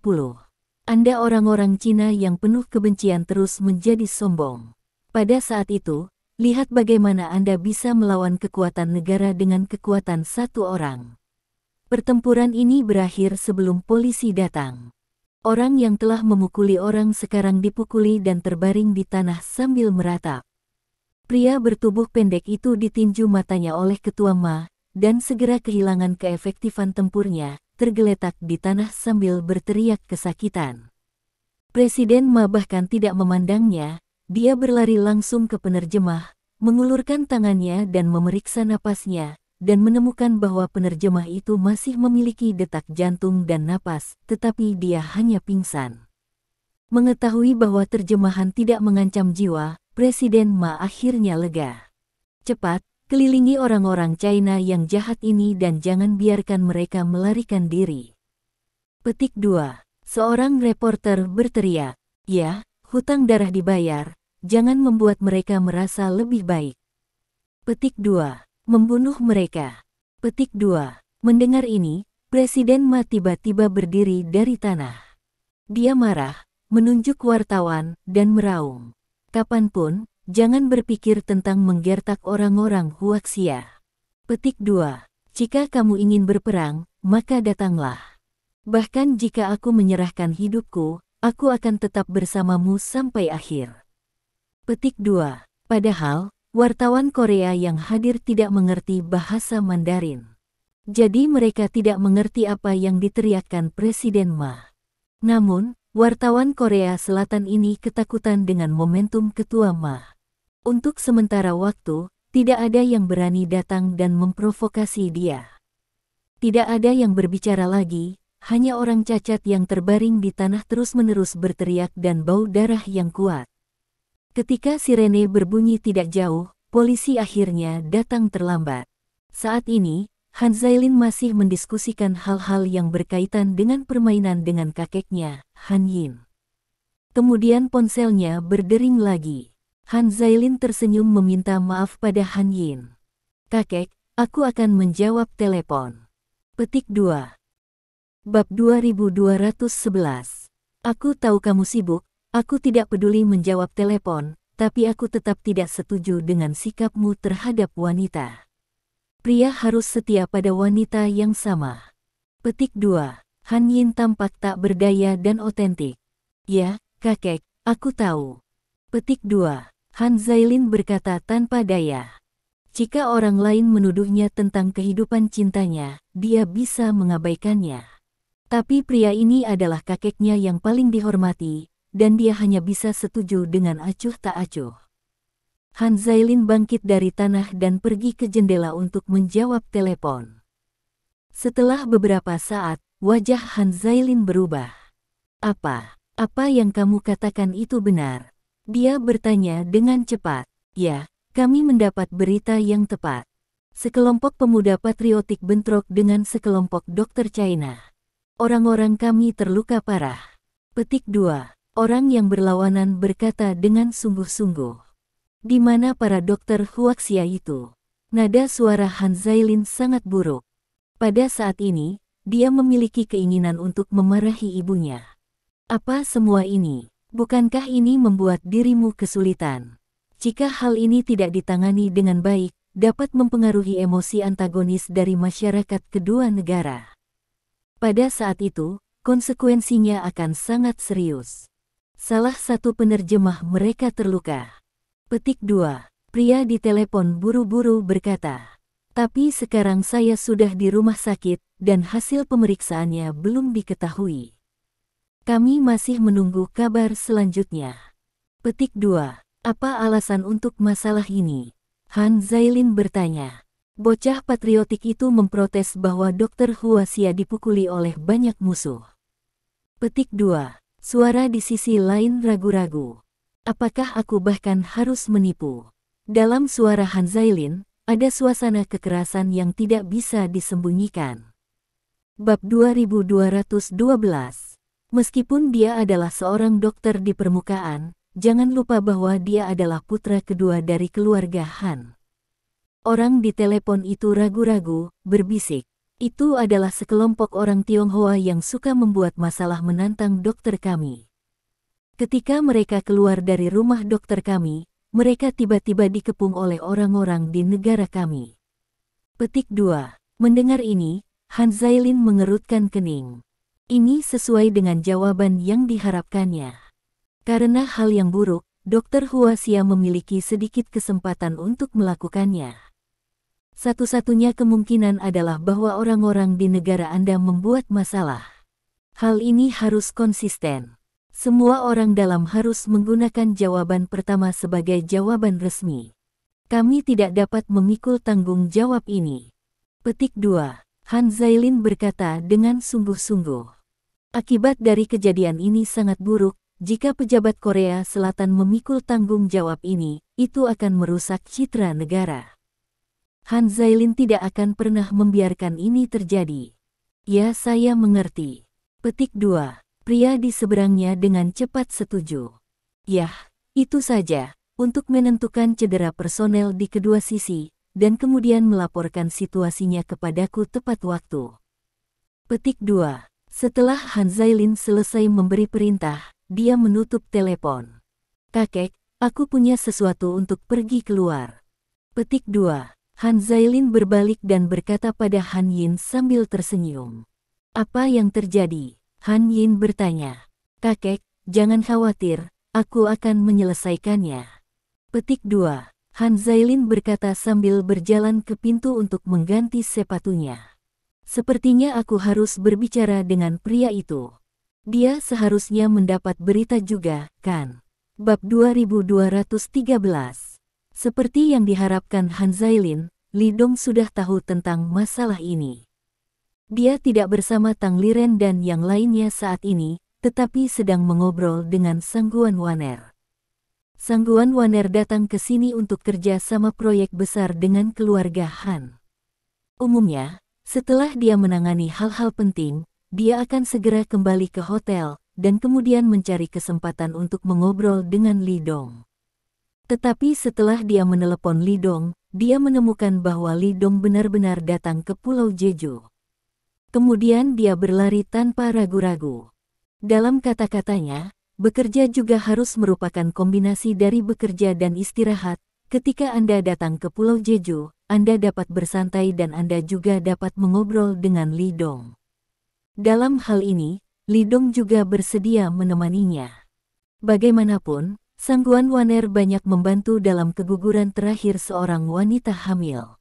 Anda orang-orang Cina yang penuh kebencian terus menjadi sombong. Pada saat itu, lihat bagaimana Anda bisa melawan kekuatan negara dengan kekuatan satu orang. Pertempuran ini berakhir sebelum polisi datang. Orang yang telah memukuli orang sekarang dipukuli dan terbaring di tanah sambil meratap. Pria bertubuh pendek itu ditinju matanya oleh Ketua Ma, dan segera kehilangan keefektifan tempurnya, tergeletak di tanah sambil berteriak kesakitan. Presiden Ma bahkan tidak memandangnya. Dia berlari langsung ke penerjemah, mengulurkan tangannya dan memeriksa napasnya, dan menemukan bahwa penerjemah itu masih memiliki detak jantung dan napas, tetapi dia hanya pingsan. Mengetahui bahwa terjemahan tidak mengancam jiwa, Presiden Ma akhirnya lega. Cepat, kelilingi orang-orang China yang jahat ini dan jangan biarkan mereka melarikan diri. Petik 2. Seorang reporter berteriak, "Ya, hutang darah dibayar, jangan membuat mereka merasa lebih baik." Petik 2. Membunuh mereka. Petik 2. Mendengar ini, Presiden Ma tiba-tiba berdiri dari tanah. Dia marah, menunjuk wartawan, dan meraung. Kapanpun, jangan berpikir tentang menggertak orang-orang Huaxia. Petik 2. Jika kamu ingin berperang, maka datanglah. Bahkan jika aku menyerahkan hidupku, aku akan tetap bersamamu sampai akhir. Petik 2. Padahal, wartawan Korea yang hadir tidak mengerti bahasa Mandarin. Jadi mereka tidak mengerti apa yang diteriakkan Presiden Ma. Namun, wartawan Korea Selatan ini ketakutan dengan momentum Ketua Ma. Untuk sementara waktu, tidak ada yang berani datang dan memprovokasi dia. Tidak ada yang berbicara lagi, hanya orang cacat yang terbaring di tanah terus-menerus berteriak dan bau darah yang kuat. Ketika sirene berbunyi tidak jauh, polisi akhirnya datang terlambat. Saat ini, Han Zailin masih mendiskusikan hal-hal yang berkaitan dengan permainan dengan kakeknya, Han Yin. Kemudian ponselnya berdering lagi. Han Zailin tersenyum meminta maaf pada Han Yin. "Kakek, aku akan menjawab telepon." Petik 2. Bab 2211. Aku tahu kamu sibuk, aku tidak peduli menjawab telepon, tapi aku tetap tidak setuju dengan sikapmu terhadap wanita. Pria harus setia pada wanita yang sama. Petik 2. Han Yin tampak tak berdaya dan otentik. "Ya, kakek, aku tahu." Petik 2. Han Zailin berkata tanpa daya. Jika orang lain menuduhnya tentang kehidupan cintanya, dia bisa mengabaikannya. Tapi pria ini adalah kakeknya yang paling dihormati, dan dia hanya bisa setuju dengan acuh tak acuh. Han Zailin bangkit dari tanah dan pergi ke jendela untuk menjawab telepon. Setelah beberapa saat, wajah Han Zailin berubah. Apa yang kamu katakan itu benar? Dia bertanya dengan cepat. Ya, kami mendapat berita yang tepat. Sekelompok pemuda patriotik bentrok dengan sekelompok dokter China. Orang-orang kami terluka parah. Petik 2. Orang yang berlawanan berkata dengan sungguh-sungguh. Di mana para dokter Huaxia itu? Nada suara Han Zailin sangat buruk. Pada saat ini, dia memiliki keinginan untuk memarahi ibunya. Apa semua ini? Bukankah ini membuat dirimu kesulitan? Jika hal ini tidak ditangani dengan baik, dapat mempengaruhi emosi antagonis dari masyarakat kedua negara. Pada saat itu, konsekuensinya akan sangat serius. Salah satu penerjemah mereka terluka. Petik 2. Pria di telepon buru-buru berkata. Tapi sekarang saya sudah di rumah sakit, dan hasil pemeriksaannya belum diketahui. Kami masih menunggu kabar selanjutnya. Petik 2. Apa alasan untuk masalah ini? Han Zailin bertanya. Bocah patriotik itu memprotes bahwa Dr. Huaxia dipukuli oleh banyak musuh. Petik 2. Suara di sisi lain ragu-ragu. Apakah aku bahkan harus menipu? Dalam suara Han Zailin, ada suasana kekerasan yang tidak bisa disembunyikan. Bab 2212. Meskipun dia adalah seorang dokter di permukaan, jangan lupa bahwa dia adalah putra kedua dari keluarga Han. Orang di telepon itu ragu-ragu, berbisik. Itu adalah sekelompok orang Tionghoa yang suka membuat masalah menantang dokter kami. Ketika mereka keluar dari rumah dokter kami, mereka tiba-tiba dikepung oleh orang-orang di negara kami. Petik 2. Mendengar ini, Han Zailin mengerutkan kening. Ini sesuai dengan jawaban yang diharapkannya. Karena hal yang buruk, Dr. Huaxia memiliki sedikit kesempatan untuk melakukannya. Satu-satunya kemungkinan adalah bahwa orang-orang di negara Anda membuat masalah. Hal ini harus konsisten. Semua orang dalam harus menggunakan jawaban pertama sebagai jawaban resmi. Kami tidak dapat memikul tanggung jawab ini. Petik 2. Han Zailin berkata dengan sungguh-sungguh. Akibat dari kejadian ini sangat buruk, jika pejabat Korea Selatan memikul tanggung jawab ini, itu akan merusak citra negara. Han Zailin tidak akan pernah membiarkan ini terjadi. Ya, saya mengerti. Petik 2. Pria di seberangnya dengan cepat setuju. Yah, itu saja, untuk menentukan cedera personel di kedua sisi, dan kemudian melaporkan situasinya kepadaku tepat waktu. Petik 2. Setelah Han Zailin selesai memberi perintah, dia menutup telepon. Kakek, aku punya sesuatu untuk pergi keluar. Petik 2. Han Zailin berbalik dan berkata pada Han Yin sambil tersenyum. Apa yang terjadi? Han Yin bertanya. Kakek, jangan khawatir, aku akan menyelesaikannya. Petik 2. Han Zailin berkata sambil berjalan ke pintu untuk mengganti sepatunya. Sepertinya aku harus berbicara dengan pria itu. Dia seharusnya mendapat berita juga, kan? Bab 2213. Seperti yang diharapkan Han Zailin, Li Dong sudah tahu tentang masalah ini. Dia tidak bersama Tang Liren dan yang lainnya saat ini, tetapi sedang mengobrol dengan Sangguan Waner. Sangguan Waner datang ke sini untuk kerja sama proyek besar dengan keluarga Han. Umumnya, setelah dia menangani hal-hal penting, dia akan segera kembali ke hotel, dan kemudian mencari kesempatan untuk mengobrol dengan Li Dong. Tetapi setelah dia menelepon Li Dong, dia menemukan bahwa Li Dong benar-benar datang ke Pulau Jeju. Kemudian dia berlari tanpa ragu-ragu. Dalam kata-katanya, bekerja juga harus merupakan kombinasi dari bekerja dan istirahat. Ketika Anda datang ke Pulau Jeju, Anda dapat bersantai dan Anda juga dapat mengobrol dengan Li Dong. Dalam hal ini, Li Dong juga bersedia menemaninya. Bagaimanapun, Sangguan Waner banyak membantu dalam keguguran terakhir seorang wanita hamil.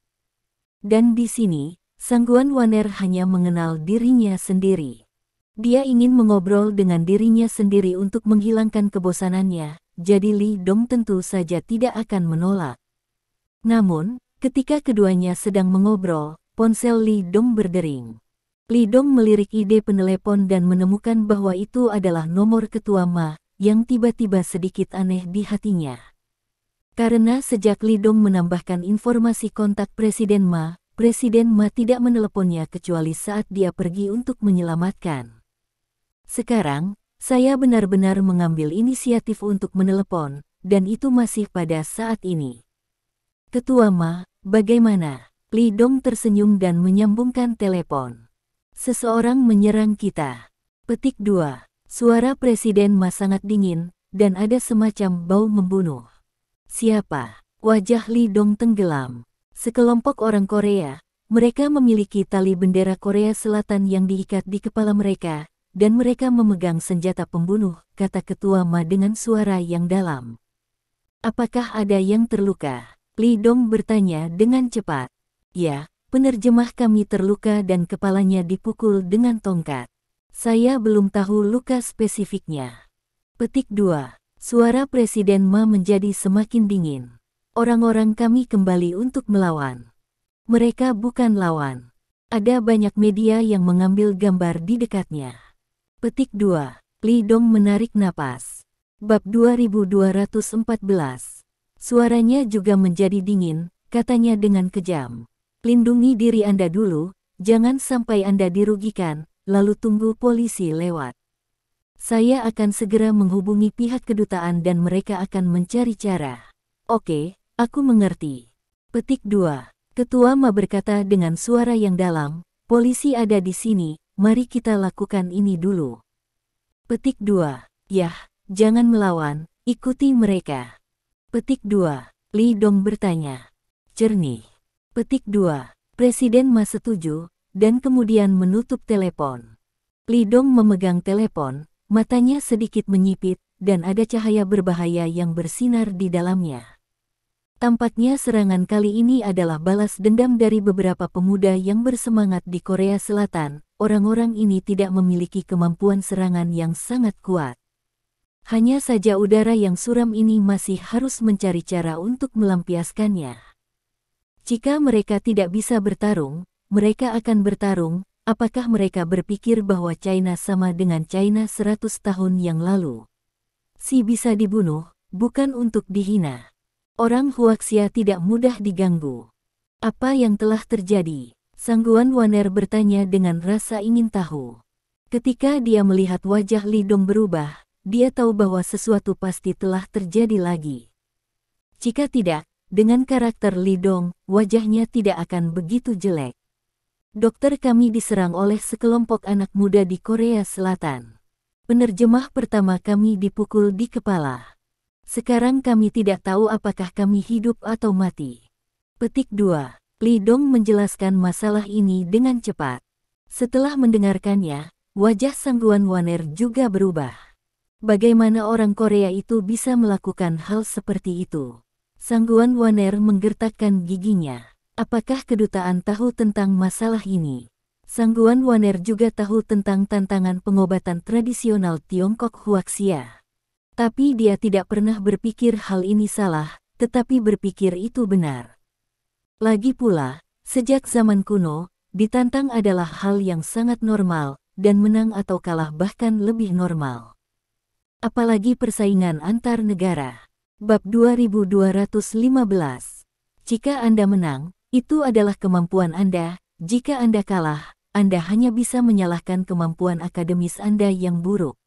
Dan di sini, Sangguan Waner hanya mengenal dirinya sendiri. Dia ingin mengobrol dengan dirinya sendiri untuk menghilangkan kebosanannya, jadi Li Dong tentu saja tidak akan menolak. Namun, ketika keduanya sedang mengobrol, ponsel Li Dong berdering. Li Dong melirik ide penelepon dan menemukan bahwa itu adalah nomor ketua Ma, yang tiba-tiba sedikit aneh di hatinya. Karena sejak Li Dong menambahkan informasi kontak Presiden Ma tidak meneleponnya kecuali saat dia pergi untuk menyelamatkan. Sekarang, saya benar-benar mengambil inisiatif untuk menelepon, dan itu masih pada saat ini. Ketua Ma, bagaimana? Li Dong tersenyum dan menyambungkan telepon. Seseorang menyerang kita. Petik 2. Suara Presiden Ma sangat dingin, dan ada semacam bau membunuh. Siapa? Wajah Li Dong tenggelam. Sekelompok orang Korea, mereka memiliki tali bendera Korea Selatan yang diikat di kepala mereka, dan mereka memegang senjata pembunuh, kata Ketua Ma dengan suara yang dalam. Apakah ada yang terluka? Li Dong bertanya dengan cepat. Ya, penerjemah kami terluka dan kepalanya dipukul dengan tongkat. Saya belum tahu luka spesifiknya. Petik 2. Suara Presiden Ma menjadi semakin dingin. Orang-orang kami kembali untuk melawan. Mereka bukan lawan. Ada banyak media yang mengambil gambar di dekatnya. Petik 2. Li Dong menarik napas. Bab 2214. Suaranya juga menjadi dingin, katanya dengan kejam. Lindungi diri Anda dulu, jangan sampai Anda dirugikan, lalu tunggu polisi lewat. Saya akan segera menghubungi pihak kedutaan dan mereka akan mencari cara. Oke, aku mengerti. Petik 2. Ketua Ma berkata dengan suara yang dalam, polisi ada di sini, mari kita lakukan ini dulu. Petik 2. Yah, jangan melawan, ikuti mereka. Petik 2. Li Dong bertanya. Jernih. Petik 2. Presiden Ma setuju, dan kemudian menutup telepon. Li Dong memegang telepon, matanya sedikit menyipit, dan ada cahaya berbahaya yang bersinar di dalamnya. Tampaknya serangan kali ini adalah balas dendam dari beberapa pemuda yang bersemangat di Korea Selatan. Orang-orang ini tidak memiliki kemampuan serangan yang sangat kuat. Hanya saja udara yang suram ini masih harus mencari cara untuk melampiaskannya. Jika mereka tidak bisa bertarung, mereka akan bertarung. Apakah mereka berpikir bahwa China sama dengan China 100 tahun yang lalu? Si bisa dibunuh, bukan untuk dihina. Orang Huaxia tidak mudah diganggu. Apa yang telah terjadi? Sangguan Waner bertanya dengan rasa ingin tahu. Ketika dia melihat wajah Li Dong berubah, dia tahu bahwa sesuatu pasti telah terjadi lagi. Jika tidak, dengan karakter Li Dong, wajahnya tidak akan begitu jelek. Dokter kami diserang oleh sekelompok anak muda di Korea Selatan. Penerjemah pertama kami dipukul di kepala. Sekarang kami tidak tahu apakah kami hidup atau mati. Petik 2. Li Dong menjelaskan masalah ini dengan cepat. Setelah mendengarkannya, wajah Sangguan Waner juga berubah. Bagaimana orang Korea itu bisa melakukan hal seperti itu? Sangguan Waner menggertakkan giginya. Apakah kedutaan tahu tentang masalah ini? Sangguan Waner juga tahu tentang tantangan pengobatan tradisional Tiongkok Huaxia. Tapi dia tidak pernah berpikir hal ini salah, tetapi berpikir itu benar. Lagi pula, sejak zaman kuno, ditantang adalah hal yang sangat normal, dan menang atau kalah bahkan lebih normal. Apalagi persaingan antar negara. Bab 2215. Jika Anda menang, itu adalah kemampuan Anda. Jika Anda kalah, Anda hanya bisa menyalahkan kemampuan akademis Anda yang buruk.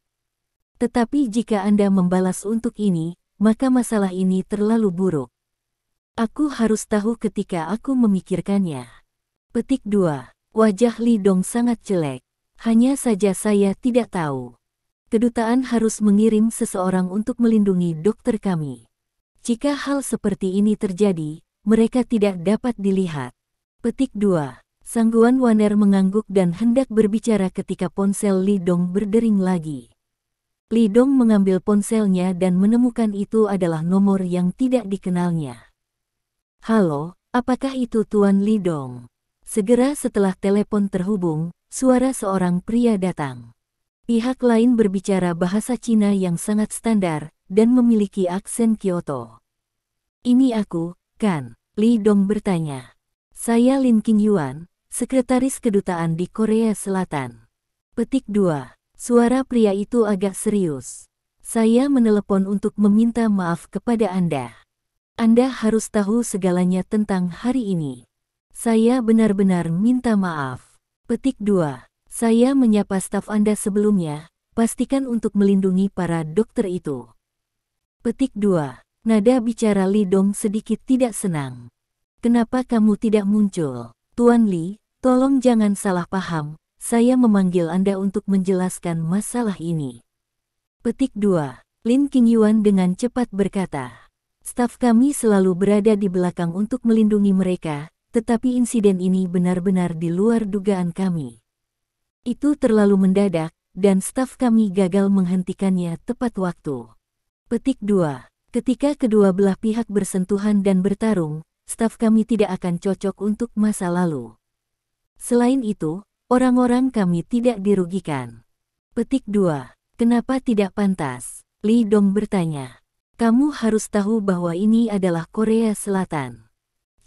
Tetapi jika Anda membalas untuk ini, maka masalah ini terlalu buruk. Aku harus tahu ketika aku memikirkannya. Petik 2. Wajah Li Dong sangat jelek. Hanya saja saya tidak tahu. Kedutaan harus mengirim seseorang untuk melindungi dokter kami. Jika hal seperti ini terjadi, mereka tidak dapat dilihat. Petik 2. Sangguan Waner mengangguk dan hendak berbicara ketika ponsel Li Dong berdering lagi. Li Dong mengambil ponselnya dan menemukan itu adalah nomor yang tidak dikenalnya. Halo, apakah itu Tuan Li Dong? Segera setelah telepon terhubung, suara seorang pria datang. Pihak lain berbicara bahasa Cina yang sangat standar dan memiliki aksen Kyoto. Ini aku, kan? Li Dong bertanya. Saya Lin Qingyuan, sekretaris kedutaan di Korea Selatan. Petik 2. Suara pria itu agak serius. Saya menelepon untuk meminta maaf kepada Anda. Anda harus tahu segalanya tentang hari ini. Saya benar-benar minta maaf. Petik 2. Saya menyapa staf Anda sebelumnya, pastikan untuk melindungi para dokter itu. Petik 2. Nada bicara Li Dong sedikit tidak senang. Kenapa kamu tidak muncul? Tuan Li, tolong jangan salah paham, saya memanggil Anda untuk menjelaskan masalah ini. Petik 2. Lin Qingyuan dengan cepat berkata. Staf kami selalu berada di belakang untuk melindungi mereka, tetapi insiden ini benar-benar di luar dugaan kami. Itu terlalu mendadak, dan staf kami gagal menghentikannya tepat waktu. Petik 2. Ketika kedua belah pihak bersentuhan dan bertarung, staf kami tidak akan cocok untuk masa lalu. Selain itu, orang-orang kami tidak dirugikan. Petik 2. Kenapa tidak pantas? Li Dong bertanya. Kamu harus tahu bahwa ini adalah Korea Selatan.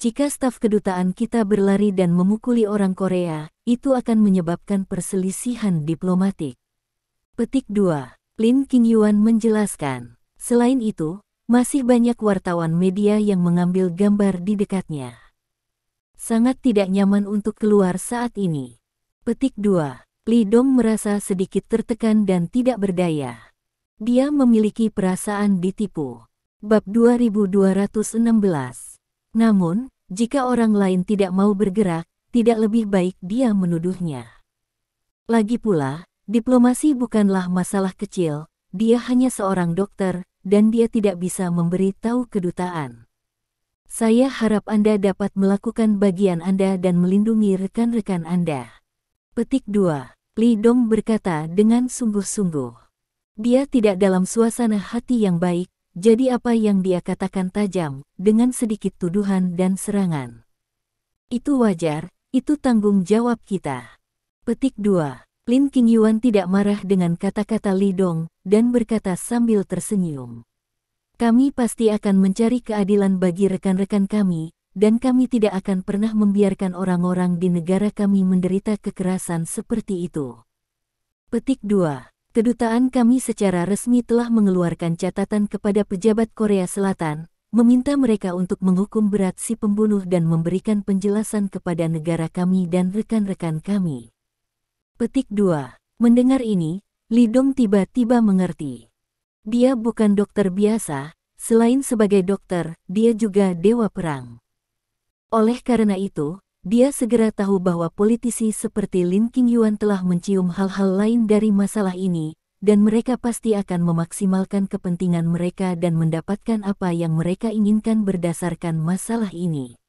Jika staf kedutaan kita berlari dan memukuli orang Korea, itu akan menyebabkan perselisihan diplomatik. Petik 2. Lin Qingyuan menjelaskan. Selain itu, masih banyak wartawan media yang mengambil gambar di dekatnya. Sangat tidak nyaman untuk keluar saat ini. Petik 2. Li Dong merasa sedikit tertekan dan tidak berdaya. Dia memiliki perasaan ditipu. Bab 2216. Namun, jika orang lain tidak mau bergerak, tidak lebih baik dia menuduhnya. Lagi pula, diplomasi bukanlah masalah kecil, dia hanya seorang dokter, dan dia tidak bisa memberi tahu kedutaan. Saya harap Anda dapat melakukan bagian Anda dan melindungi rekan-rekan Anda. Petik 2. Li Dong berkata dengan sungguh-sungguh. Dia tidak dalam suasana hati yang baik, jadi apa yang dia katakan tajam, dengan sedikit tuduhan dan serangan. Itu wajar, itu tanggung jawab kita. Petik 2. Lin Qingyuan tidak marah dengan kata-kata Li Dong, dan berkata sambil tersenyum. Kami pasti akan mencari keadilan bagi rekan-rekan kami, dan kami tidak akan pernah membiarkan orang-orang di negara kami menderita kekerasan seperti itu. Petik 2. Kedutaan kami secara resmi telah mengeluarkan catatan kepada pejabat Korea Selatan, meminta mereka untuk menghukum berat si pembunuh dan memberikan penjelasan kepada negara kami dan rekan-rekan kami. Petik 2. Mendengar ini, Li Dong tiba-tiba mengerti. Dia bukan dokter biasa, selain sebagai dokter, dia juga dewa perang. Oleh karena itu, dia segera tahu bahwa politisi seperti Lin Qingyuan telah mencium hal-hal lain dari masalah ini, dan mereka pasti akan memaksimalkan kepentingan mereka dan mendapatkan apa yang mereka inginkan berdasarkan masalah ini.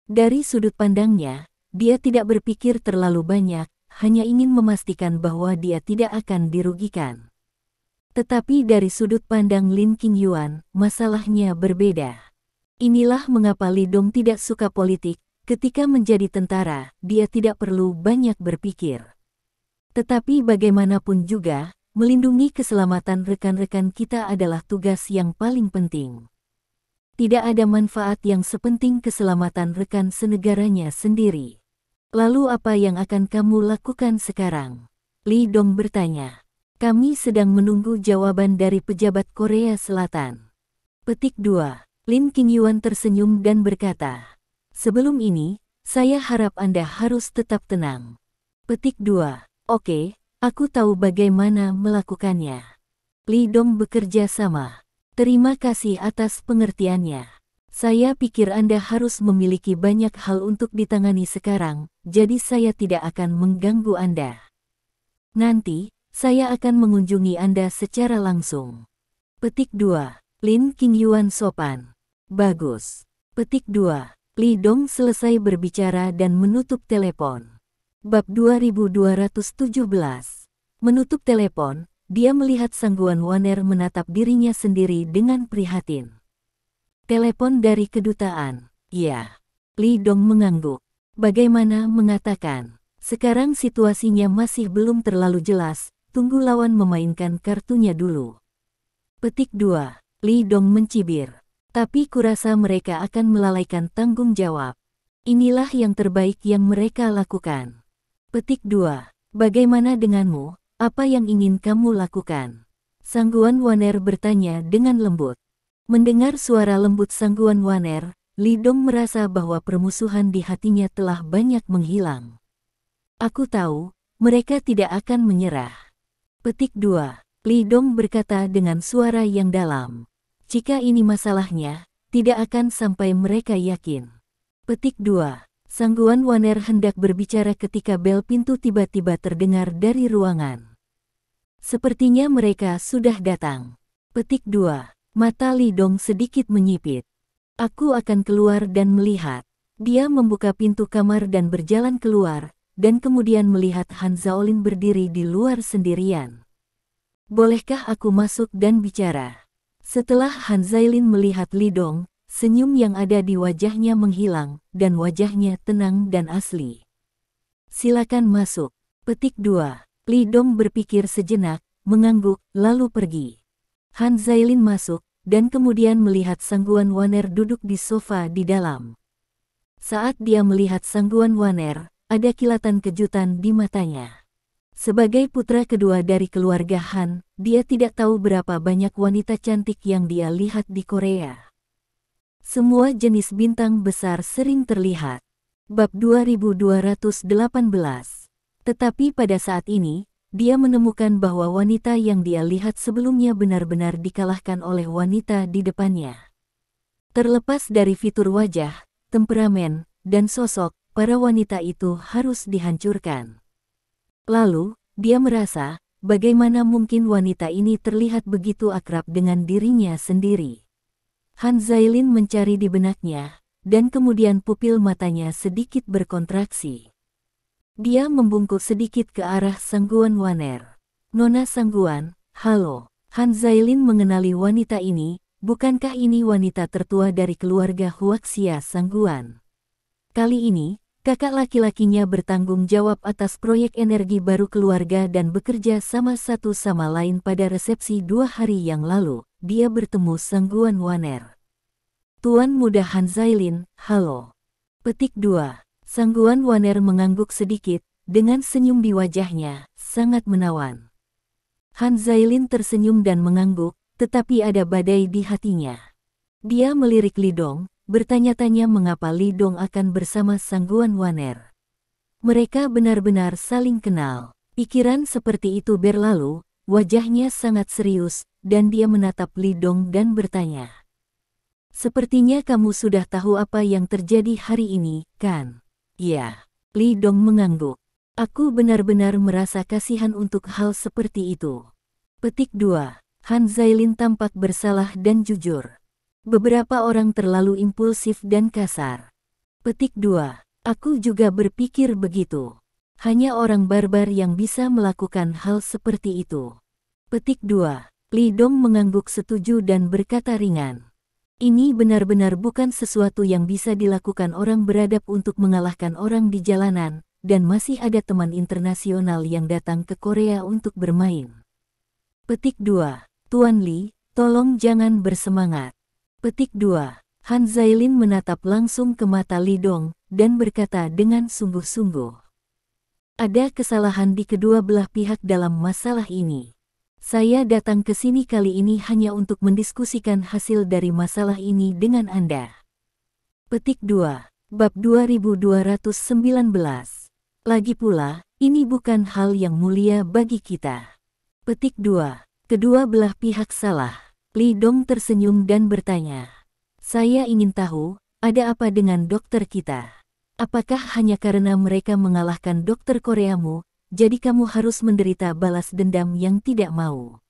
Dari sudut pandangnya, dia tidak berpikir terlalu banyak, hanya ingin memastikan bahwa dia tidak akan dirugikan. Tetapi dari sudut pandang Lin Qingyuan, masalahnya berbeda. Inilah mengapa Li Dong tidak suka politik. Ketika menjadi tentara, dia tidak perlu banyak berpikir. Tetapi bagaimanapun juga, melindungi keselamatan rekan-rekan kita adalah tugas yang paling penting. Tidak ada manfaat yang sepenting keselamatan rekan senegaranya sendiri. Lalu apa yang akan kamu lakukan sekarang? Li Dong bertanya. Kami sedang menunggu jawaban dari pejabat Korea Selatan. Petik 2. Lin Qingyuan tersenyum dan berkata. Sebelum ini, saya harap Anda harus tetap tenang. Petik 2. Oke, aku tahu bagaimana melakukannya. Li Dong bekerja sama. Terima kasih atas pengertiannya. Saya pikir Anda harus memiliki banyak hal untuk ditangani sekarang, jadi saya tidak akan mengganggu Anda. Nanti, saya akan mengunjungi Anda secara langsung. Petik 2. Lin Qingyuan sopan. Bagus. Petik 2. Li Dong selesai berbicara dan menutup telepon. Bab 2217. Menutup telepon, dia melihat Sangguan Waner menatap dirinya sendiri dengan prihatin. Telepon dari kedutaan. Ya. Li Dong mengangguk. Bagaimana mengatakan? Sekarang situasinya masih belum terlalu jelas, tunggu lawan memainkan kartunya dulu. Petik 2. Li Dong mencibir. Tapi kurasa mereka akan melalaikan tanggung jawab. Inilah yang terbaik yang mereka lakukan. Petik 2. Bagaimana denganmu? Apa yang ingin kamu lakukan? Sangguan Waner bertanya dengan lembut. Mendengar suara lembut Sangguan Waner, Li Dong merasa bahwa permusuhan di hatinya telah banyak menghilang. Aku tahu, mereka tidak akan menyerah. Petik 2. Li Dong berkata dengan suara yang dalam. Jika ini masalahnya, tidak akan sampai mereka yakin. Petik 2. Sangguan Waner hendak berbicara ketika bel pintu tiba-tiba terdengar dari ruangan. Sepertinya mereka sudah datang. Petik 2. Mata Li Dong sedikit menyipit. Aku akan keluar dan melihat. Dia membuka pintu kamar dan berjalan keluar, dan kemudian melihat Han Zaolin berdiri di luar sendirian. Bolehkah aku masuk dan bicara? Setelah Han Zailin melihat Li Dong, senyum yang ada di wajahnya menghilang, dan wajahnya tenang dan asli. Silakan masuk. Petik 2. Li Dong berpikir sejenak, mengangguk, lalu pergi. Han Zailin masuk, dan kemudian melihat Sangguan Waner duduk di sofa di dalam. Saat dia melihat Sangguan Waner, ada kilatan kejutan di matanya. Sebagai putra kedua dari keluarga Han, dia tidak tahu berapa banyak wanita cantik yang dia lihat di Korea. Semua jenis bintang besar sering terlihat. Bab 2218. Tetapi pada saat ini, dia menemukan bahwa wanita yang dia lihat sebelumnya benar-benar dikalahkan oleh wanita di depannya. Terlepas dari fitur wajah, temperamen, dan sosok, para wanita itu harus dihancurkan. Lalu, dia merasa, bagaimana mungkin wanita ini terlihat begitu akrab dengan dirinya sendiri. Han Zailin mencari di benaknya, dan kemudian pupil matanya sedikit berkontraksi. Dia membungkuk sedikit ke arah Sangguan Waner. Nona Sangguan, halo. Han Zailin mengenali wanita ini, bukankah ini wanita tertua dari keluarga Huaxia Sangguan? Kali ini, kakak laki-lakinya bertanggung jawab atas proyek energi baru keluarga dan bekerja sama satu sama lain pada resepsi 2 hari yang lalu. Dia bertemu Sangguan Waner. Tuan Muda Han Zailin, halo. Petik 2. Sangguan Waner mengangguk sedikit, dengan senyum di wajahnya, sangat menawan. Han Zailin tersenyum dan mengangguk, tetapi ada badai di hatinya. Dia melirik Li Dong, bertanya-tanya mengapa Li Dong akan bersama Sangguan Waner. Mereka benar-benar saling kenal. Pikiran seperti itu berlalu, wajahnya sangat serius, dan dia menatap Li Dong dan bertanya. Sepertinya kamu sudah tahu apa yang terjadi hari ini, kan? Ya, Li Dong mengangguk. Aku benar-benar merasa kasihan untuk hal seperti itu. Petik 2. Han Zailin tampak bersalah dan jujur. Beberapa orang terlalu impulsif dan kasar. Petik 2. Aku juga berpikir begitu. Hanya orang barbar yang bisa melakukan hal seperti itu. Petik 2. Li Dong mengangguk setuju dan berkata ringan. Ini benar-benar bukan sesuatu yang bisa dilakukan orang beradab untuk mengalahkan orang di jalanan, dan masih ada teman internasional yang datang ke Korea untuk bermain. Petik 2. Tuan Li, tolong jangan bersemangat. Petik 2. Han Zailin menatap langsung ke mata Li Dong, dan berkata dengan sungguh-sungguh. Ada kesalahan di kedua belah pihak dalam masalah ini. Saya datang ke sini kali ini hanya untuk mendiskusikan hasil dari masalah ini dengan Anda. Petik 2. Bab 2219. Lagi pula, ini bukan hal yang mulia bagi kita. Petik 2. Kedua belah pihak salah. Li Dong tersenyum dan bertanya. Saya ingin tahu, ada apa dengan dokter kita? Apakah hanya karena mereka mengalahkan dokter Koreamu, jadi kamu harus menderita balas dendam yang tidak mau?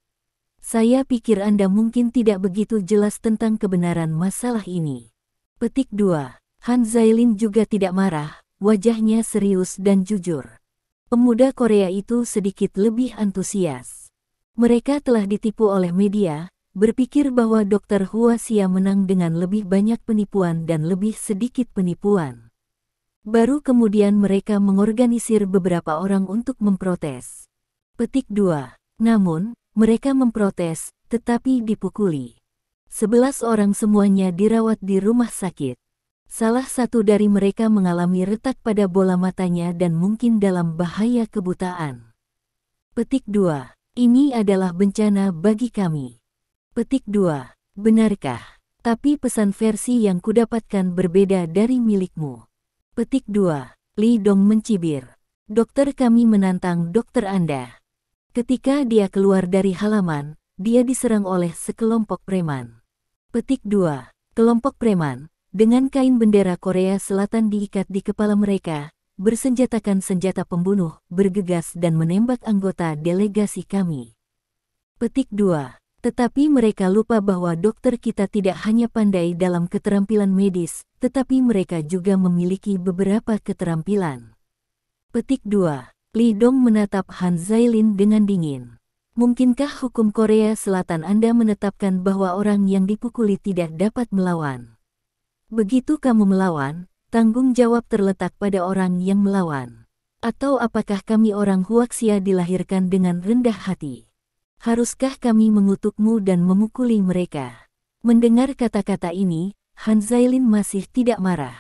Saya pikir Anda mungkin tidak begitu jelas tentang kebenaran masalah ini. Petik 2. Han Zailin juga tidak marah, wajahnya serius dan jujur. Pemuda Korea itu sedikit lebih antusias. Mereka telah ditipu oleh media, berpikir bahwa Dr. Huaxia menang dengan lebih banyak penipuan dan lebih sedikit penipuan. Baru kemudian mereka mengorganisir beberapa orang untuk memprotes. Petik 2. Namun, mereka memprotes, tetapi dipukuli. 11 orang semuanya dirawat di rumah sakit. Salah satu dari mereka mengalami retak pada bola matanya dan mungkin dalam bahaya kebutaan. Petik 2. Ini adalah bencana bagi kami. Petik 2. Benarkah? Tapi pesan versi yang kudapatkan berbeda dari milikmu. Petik 2. Li Dong mencibir. Dokter kami menantang dokter Anda. Ketika dia keluar dari halaman, dia diserang oleh sekelompok preman. Petik 2. Kelompok preman, dengan kain bendera Korea Selatan diikat di kepala mereka, bersenjatakan senjata pembunuh, bergegas dan menembak anggota delegasi kami. Petik 2. Tetapi mereka lupa bahwa dokter kita tidak hanya pandai dalam keterampilan medis, tetapi mereka juga memiliki beberapa keterampilan. Petik 2. Li Dong menatap Han Zailin dengan dingin. Mungkinkah hukum Korea Selatan Anda menetapkan bahwa orang yang dipukuli tidak dapat melawan? Begitu kamu melawan, tanggung jawab terletak pada orang yang melawan. Atau apakah kami orang Huaxia dilahirkan dengan rendah hati? Haruskah kami mengutukmu dan memukuli mereka? Mendengar kata-kata ini, Han Zailin masih tidak marah.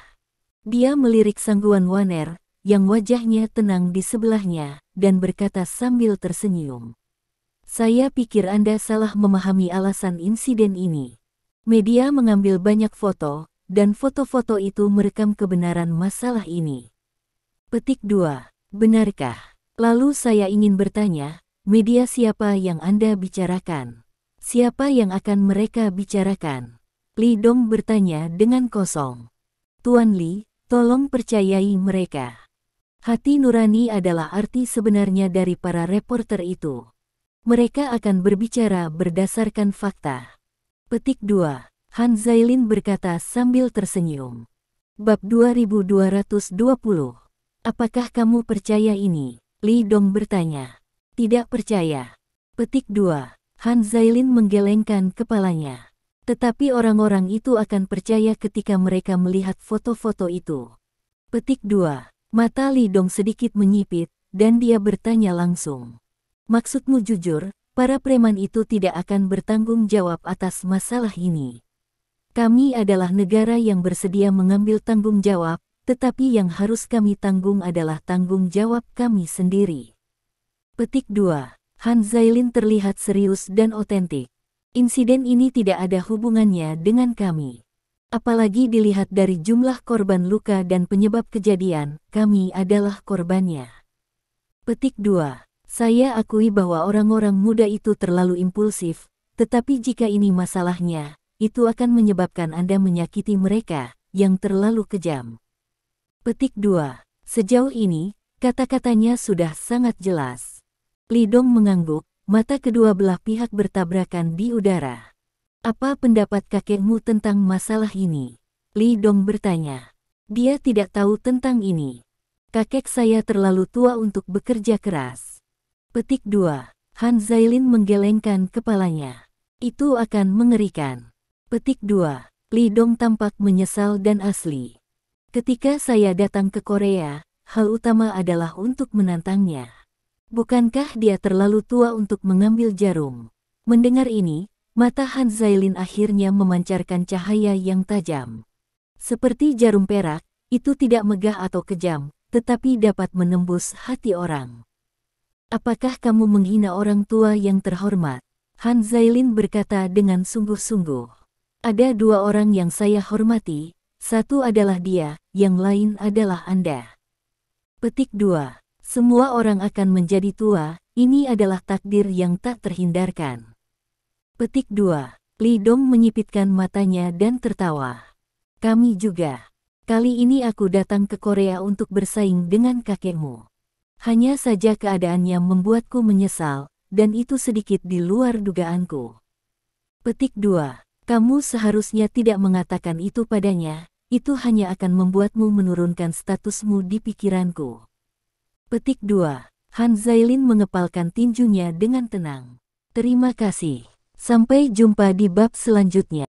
Dia melirik Sangguan Waner, yang wajahnya tenang di sebelahnya, dan berkata sambil tersenyum. Saya pikir Anda salah memahami alasan insiden ini. Media mengambil banyak foto, dan foto-foto itu merekam kebenaran masalah ini. Petik 2. Benarkah? Lalu saya ingin bertanya, media siapa yang Anda bicarakan? Siapa yang akan mereka bicarakan? Li Dong bertanya dengan kosong. Tuan Li, tolong percayai mereka. Hati nurani adalah arti sebenarnya dari para reporter itu. Mereka akan berbicara berdasarkan fakta. Petik 2. Han Zailin berkata sambil tersenyum. Bab 2220. Apakah kamu percaya ini? Li Dong bertanya. Tidak percaya. Petik 2. Han Zailin menggelengkan kepalanya. Tetapi orang-orang itu akan percaya ketika mereka melihat foto-foto itu. Petik 2. Mata Li Dong sedikit menyipit, dan dia bertanya langsung. Maksudmu jujur, para preman itu tidak akan bertanggung jawab atas masalah ini. Kami adalah negara yang bersedia mengambil tanggung jawab, tetapi yang harus kami tanggung adalah tanggung jawab kami sendiri. Petik 2. Han Zailin terlihat serius dan otentik. Insiden ini tidak ada hubungannya dengan kami. Apalagi dilihat dari jumlah korban luka dan penyebab kejadian, kami adalah korbannya. Petik 2. Saya akui bahwa orang-orang muda itu terlalu impulsif, tetapi jika ini masalahnya, itu akan menyebabkan Anda menyakiti mereka, yang terlalu kejam. Petik 2. Sejauh ini, kata-katanya sudah sangat jelas. Li Dong mengangguk, mata kedua belah pihak bertabrakan di udara. Apa pendapat kakekmu tentang masalah ini? Li Dong bertanya. Dia tidak tahu tentang ini. Kakek saya terlalu tua untuk bekerja keras. Petik 2. Han Zailin menggelengkan kepalanya. Itu akan mengerikan. Petik 2. Li Dong tampak menyesal dan asli. Ketika saya datang ke Korea, hal utama adalah untuk menantangnya. Bukankah dia terlalu tua untuk mengambil jarum? Mendengar ini, mata Han Zailin akhirnya memancarkan cahaya yang tajam. Seperti jarum perak, itu tidak megah atau kejam, tetapi dapat menembus hati orang. Apakah kamu menghina orang tua yang terhormat? Han Zailin berkata dengan sungguh-sungguh. Ada dua orang yang saya hormati, satu adalah dia, yang lain adalah Anda. Petik 2. Semua orang akan menjadi tua, ini adalah takdir yang tak terhindarkan. Petik 2. Li Dong menyipitkan matanya dan tertawa. Kami juga. Kali ini aku datang ke Korea untuk bersaing dengan kakekmu. Hanya saja keadaannya membuatku menyesal, dan itu sedikit di luar dugaanku. Petik 2. Kamu seharusnya tidak mengatakan itu padanya, itu hanya akan membuatmu menurunkan statusmu di pikiranku. Petik 2. Han Zailin mengepalkan tinjunya dengan tenang. Terima kasih. Sampai jumpa di bab selanjutnya.